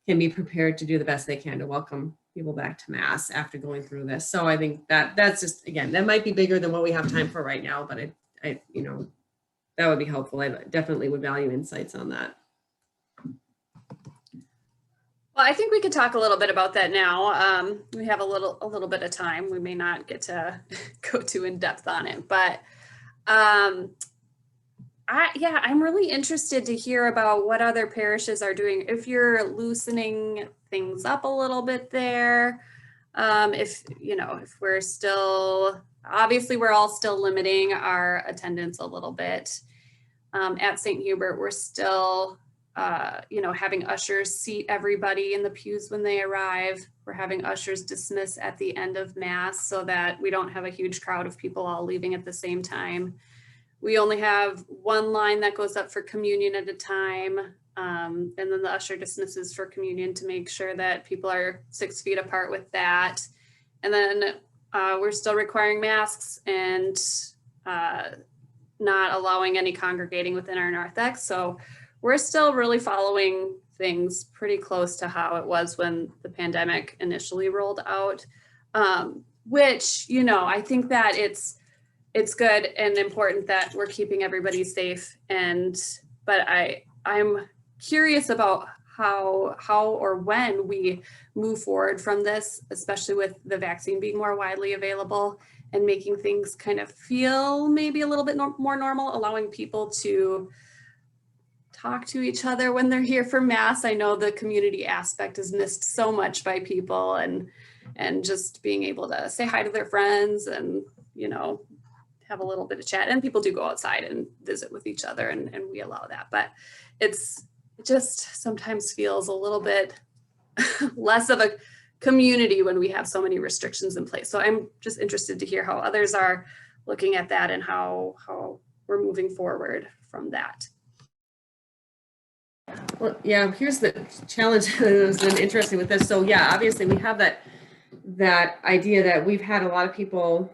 can be prepared to do the best they can to welcome people back to Mass after going through this. So I think that's just, again, that might be bigger than what we have time for right now, but that would be helpful. I definitely would value insights on that. Well, I think we could talk a little bit about that now. We have a little bit of time. We may not get to go too in depth on it, but I'm really interested to hear about what other parishes are doing. If you're loosening things up a little bit there, if we're still, obviously we're all still limiting our attendance a little bit. At St. Hubert, we're still, having ushers seat everybody in the pews when they arrive. We're having ushers dismiss at the end of Mass so that we don't have a huge crowd of people all leaving at the same time. We only have one line that goes up for communion at a time. And then the usher dismisses for communion to make sure that people are 6 feet apart with that. And then we're still requiring masks and not allowing any congregating within our narthex. So we're still really following things pretty close to how it was when the pandemic initially rolled out, which, I think that it's good and important that we're keeping everybody safe. But I'm curious about how or when we move forward from this, especially with the vaccine being more widely available and making things kind of feel maybe a little bit more normal, allowing people to talk to each other when they're here for mass. I know the community aspect is missed so much by people, and just being able to say hi to their friends and, you know, have a little bit of chat. And people do go outside and visit with each other, and we allow that. But it just sometimes feels a little bit less of a community when we have so many restrictions in place. So I'm just interested to hear how others are looking at that and how we're moving forward from that. Well, yeah, here's the challenge that has been interesting with this. So yeah, obviously we have that idea that we've had a lot of people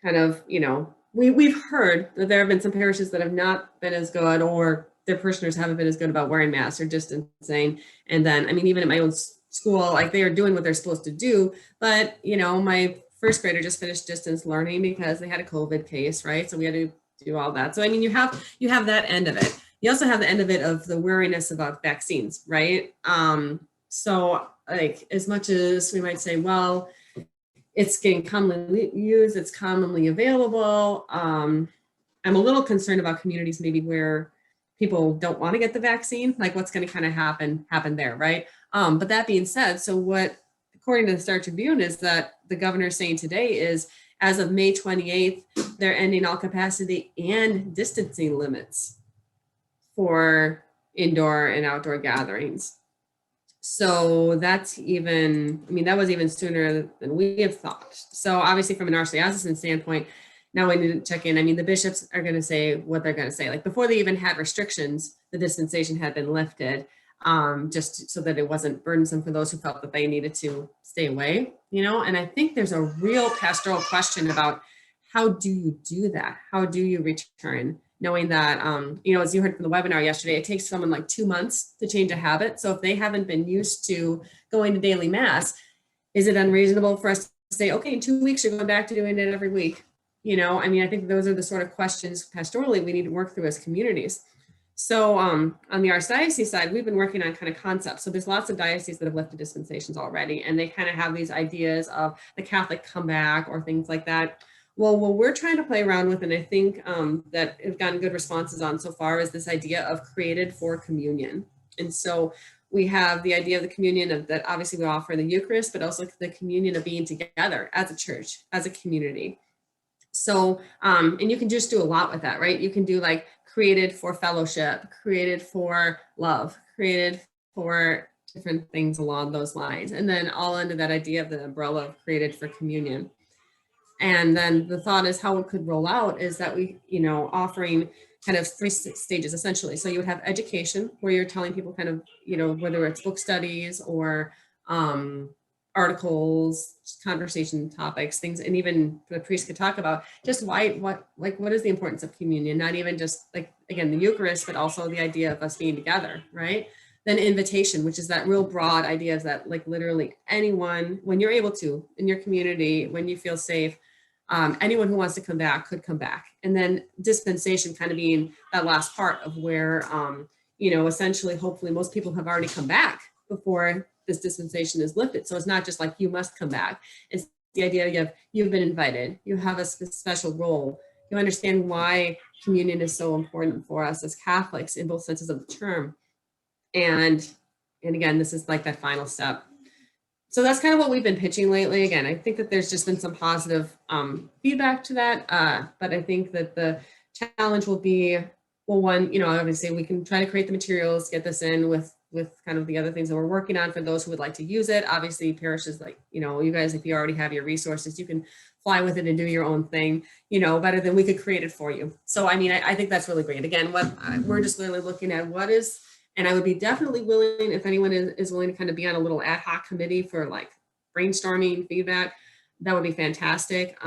kind of, you know, we've heard that there have been some parishes that have not been as good, or their parishioners haven't been as good about wearing masks or distancing. And then, I mean, even at my own school, like they are doing what they're supposed to do. But, you know, my first grader just finished distance learning because they had a COVID case, right? So we had to do all that. So, I mean, you have that end of it. You also have the end of it of the wariness about vaccines, right? So like, as much as we might say, well, it's getting commonly used, it's commonly available. I'm a little concerned about communities maybe where people don't want to get the vaccine, like what's going to kind of happen there, right? But that being said, so what, according to the Star Tribune, is that the governor is saying today is, as of May 28th, they're ending all capacity and distancing limits for indoor and outdoor gatherings. So that's even, I mean, that was even sooner than we have thought. So obviously from an archdiocesan standpoint, now we need to check in. I mean, the bishops are going to say what they're going to say. Like before they even had restrictions, the dispensation had been lifted, just so that it wasn't burdensome for those who felt that they needed to stay away, you know? And I think there's a real pastoral question about how do you do that? How do you return? Knowing that, you know, as you heard from the webinar yesterday, it takes someone like 2 months to change a habit. So if they haven't been used to going to daily mass, is it unreasonable for us to say, okay, in 2 weeks, you're going back to doing it every week? You know, I mean, I think those are the sort of questions pastorally we need to work through as communities. So on the archdiocese side, we've been working on kind of concepts. So there's lots of dioceses that have lifted dispensations already, and they kind of have these ideas of the Catholic comeback or things like that. Well, what we're trying to play around with, and I think that have gotten good responses on so far, is this idea of created for communion. And so we have the idea of the communion of that obviously we offer the Eucharist, but also the communion of being together as a church, as a community. So, and you can just do a lot with that, right? You can do like created for fellowship, created for love, created for different things along those lines. And then all under that idea of the umbrella of created for communion. And then the thought is how it could roll out is that we, you know, offering kind of 3 stages essentially. So you would have education where you're telling people kind of, you know, whether it's book studies or articles, conversation topics, things, and even the priest could talk about just what is the importance of communion? Not even just like, again, the Eucharist, but also the idea of us being together, right? Then invitation, which is that real broad idea of that, like literally anyone, when you're able to, in your community, when you feel safe, anyone who wants to come back could come back. And then dispensation kind of being that last part of where, you know, essentially, hopefully most people have already come back before this dispensation is lifted. So it's not just like you must come back. It's the idea of you've been invited, you have a special role. You understand why communion is so important for us as Catholics in both senses of the term. And again, this is like that final step. So that's kind of what we've been pitching lately. Again, I think that there's just been some positive feedback to that. But I think that the challenge will be, well, one, you know, obviously we can try to create the materials, get this in with kind of the other things that we're working on for those who would like to use it. Obviously parishes like, you know, you guys, if you already have your resources, you can fly with it and do your own thing, you know, better than we could create it for you. So, I mean, I think that's really great. Again, we're just really looking at what is, and I would be definitely willing, if anyone is willing to kind of be on a little ad hoc committee for like brainstorming feedback, that would be fantastic.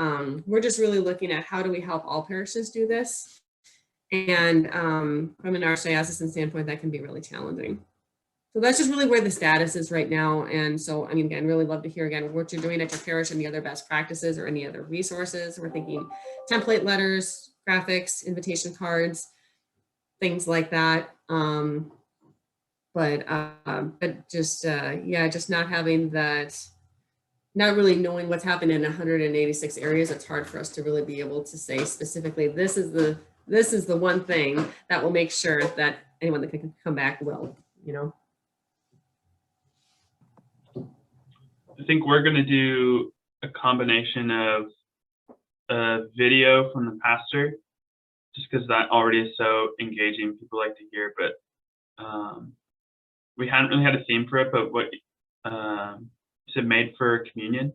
We're just really looking at how do we help all parishes do this? And from an archdiocesan standpoint, that can be really challenging. So that's just really where the status is right now. And so, I mean, again, really love to hear again what you're doing at your parish and the other best practices or any other resources. We're thinking template letters, graphics, invitation cards, things like that. but just yeah, just not having that, not really knowing what's happened in 186 areas. It's hard for us to really be able to say specifically, this is the one thing that will make sure that anyone that can come back will, you know. I think we're going to do a combination of a video from the pastor, just because that already is so engaging. People like to hear, but we hadn't really had a theme for it. But what is it made for communion?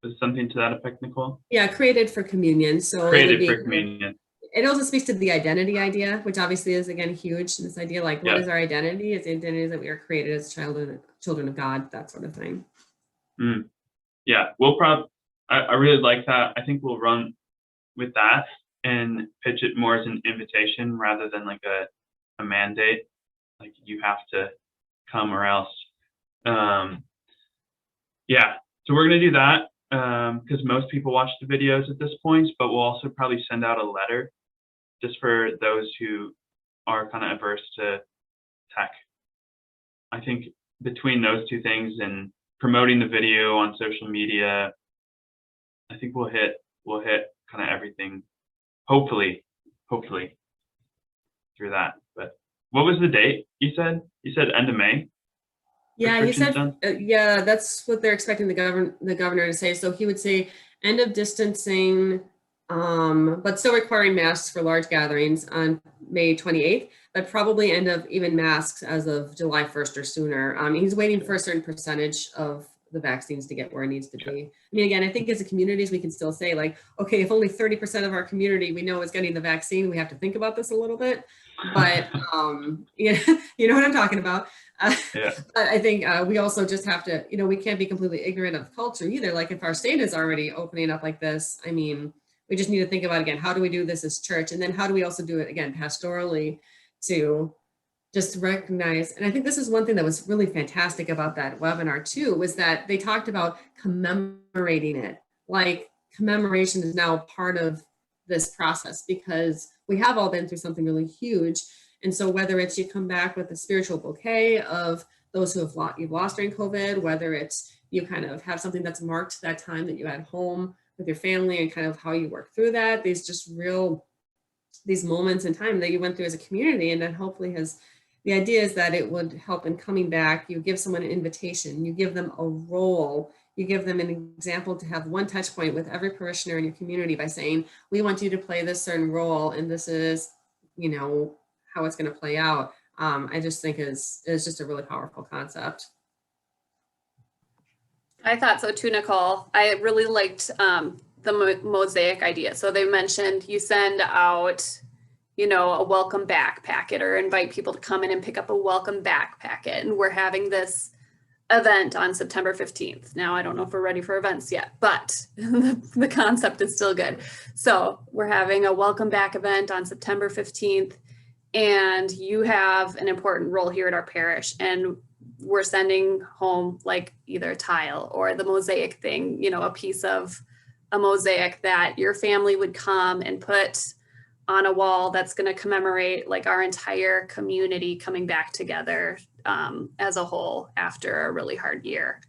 Is something to that effect, Nicole? Yeah, created for communion. So Created for communion. It also speaks to the identity idea, which obviously is, again, huge. This idea, like, what is our identity? It's the identity that we are created as children of God, that sort of thing. Yeah, we'll I really like that. I think we'll run with that and pitch it more as an invitation rather than like a mandate, like you have to come or else. Yeah, so we're gonna do that because most people watch the videos at this point, but we'll also probably send out a letter just for those who are kind of averse to tech. I think between those two things and promoting the video on social media, I think we'll hit kind of everything, hopefully through that. But what was the date you said? You said end of May? Yeah, he said, yeah, that's what they're expecting the governor to say. So he would say end of distancing, but still requiring masks for large gatherings on May 28th, but probably end of even masks as of July 1st or sooner. He's waiting for a certain percentage of the vaccines to get where it needs to be. I mean, again, I think as a communities, we can still say like, okay, if only 30% of our community we know is getting the vaccine, we have to think about this a little bit. But yeah, you know what I'm talking about. Yeah. But I think we also just have to, you know, we can't be completely ignorant of culture either. Like if our state is already opening up like this, I mean, we just need to think about, again, how do we do this as church? And then how do we also do it, again, pastorally, to just recognize, and I think this is one thing that was really fantastic about that webinar too, was that they talked about commemorating it. Like commemoration is now part of this process because we have all been through something really huge. And so whether it's you come back with a spiritual bouquet of those who you've lost during COVID, whether it's you kind of have something that's marked that time that you had home with your family and kind of how you work through that, these moments in time that you went through as a community, and then hopefully the idea is that it would help in coming back. You give someone an invitation, you give them a role, you give them an example to have one touch point with every parishioner in your community by saying, we want you to play this certain role, and this is, you know, how it's going to play out. I just think is just a really powerful concept. I thought so too, Nicole. I really liked the mosaic idea. So they mentioned you send out, you know, a welcome back packet or invite people to come in and pick up a welcome back packet. And we're having this event on September 15th. Now, I don't know if we're ready for events yet, but the concept is still good. So we're having a welcome back event on September 15th, and you have an important role here at our parish. And we're sending home like either a tile or the mosaic thing, you know, a piece of a mosaic that your family would come and put on a wall that's going to commemorate like our entire community coming back together as a whole after a really hard year.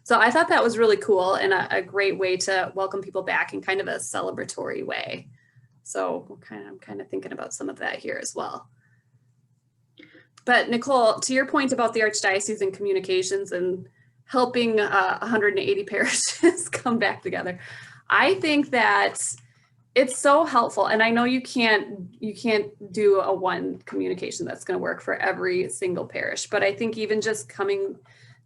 So I thought that was really cool and a great way to welcome people back in kind of a celebratory way. So I'm kind of thinking about some of that here as well. But Nicole, to your point about the Archdiocese and communications and helping 180 parishes come back together, I think that it's so helpful. And I know you can't do a one communication that's going to work for every single parish, but I think even just coming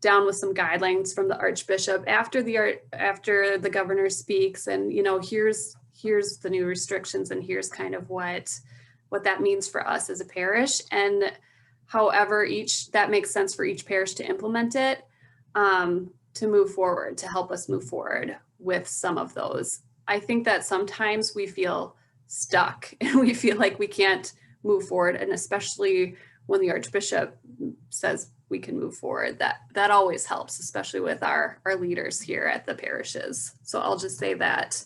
down with some guidelines from the Archbishop after the governor speaks, and you know, here's the new restrictions, and here's kind of what that means for us as a parish, and however that makes sense for each parish to implement it, to move forward, to help us move forward with some of those. I think that sometimes we feel stuck and we feel like we can't move forward. And especially when the Archbishop says we can move forward, that always helps, especially with our leaders here at the parishes. So I'll just say that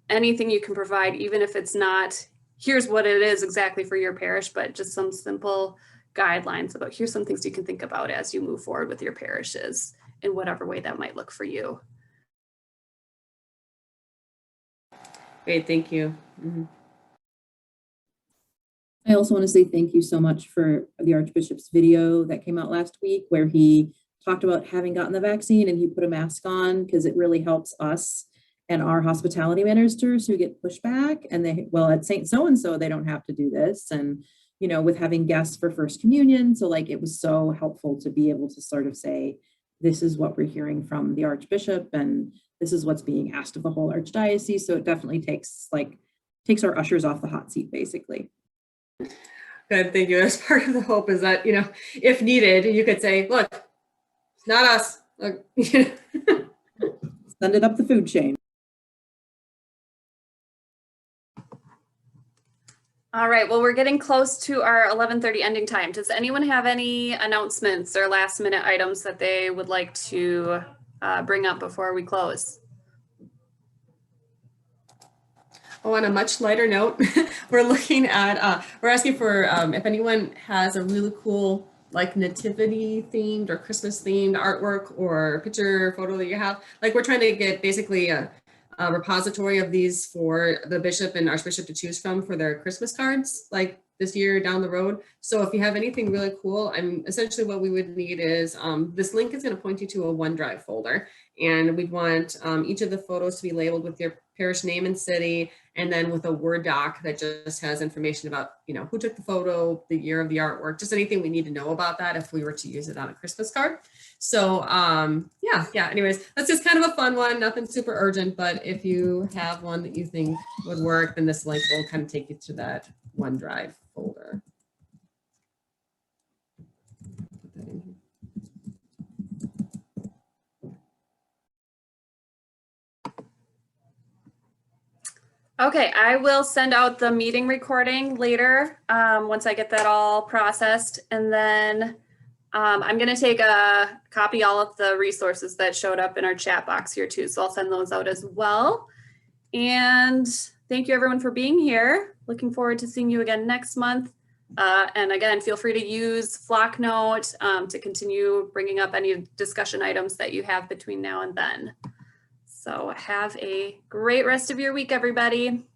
anything you can provide, even if it's not, here's what it is exactly for your parish, but just some simple guidelines about here's some things you can think about as you move forward with your parishes in whatever way that might look for you. Great, thank you. Mhm. I also want to say thank you so much for the Archbishop's video that came out last week where he talked about having gotten the vaccine and he put a mask on because it really helps us and our hospitality managers who get pushback and they, well, at St. So-and-so, they don't have to do this. And, you know, with having guests for First Communion. So like, it was so helpful to be able to sort of say, this is what we're hearing from the Archbishop and this is what's being asked of the whole Archdiocese. So it definitely takes our ushers off the hot seat, basically. Good, thank you. That's part of the hope is that, you know, if needed, you could say, look, it's not us. Look, Send it up the food chain. All right, well, we're getting close to our 11:30 ending time. Does anyone have any announcements or last minute items that they would like to bring up before we close? Oh, on a much lighter note, we're looking at, we're asking for if anyone has a really cool like nativity themed or Christmas themed artwork or picture photo that you have. Like we're trying to get basically a repository of these for the bishop and archbishop to choose from for their Christmas cards, like this year down the road. So if you have anything really cool, essentially what we would need is this link is going to point you to a OneDrive folder. And we'd want each of the photos to be labeled with your parish name and city, and then with a Word doc that just has information about, you know, who took the photo, the year of the artwork, just anything we need to know about that if we were to use it on a Christmas card. So yeah, anyways, that's just kind of a fun one, nothing super urgent, but if you have one that you think would work, then this link will kind of take you to that OneDrive folder. Put that in here. Okay, I will send out the meeting recording later once I get that all processed. And then I'm going to take a copy all of the resources that showed up in our chat box here too. So I'll send those out as well. And thank you everyone for being here. Looking forward to seeing you again next month. And again, feel free to use Flocknote to continue bringing up any discussion items that you have between now and then. So have a great rest of your week, everybody.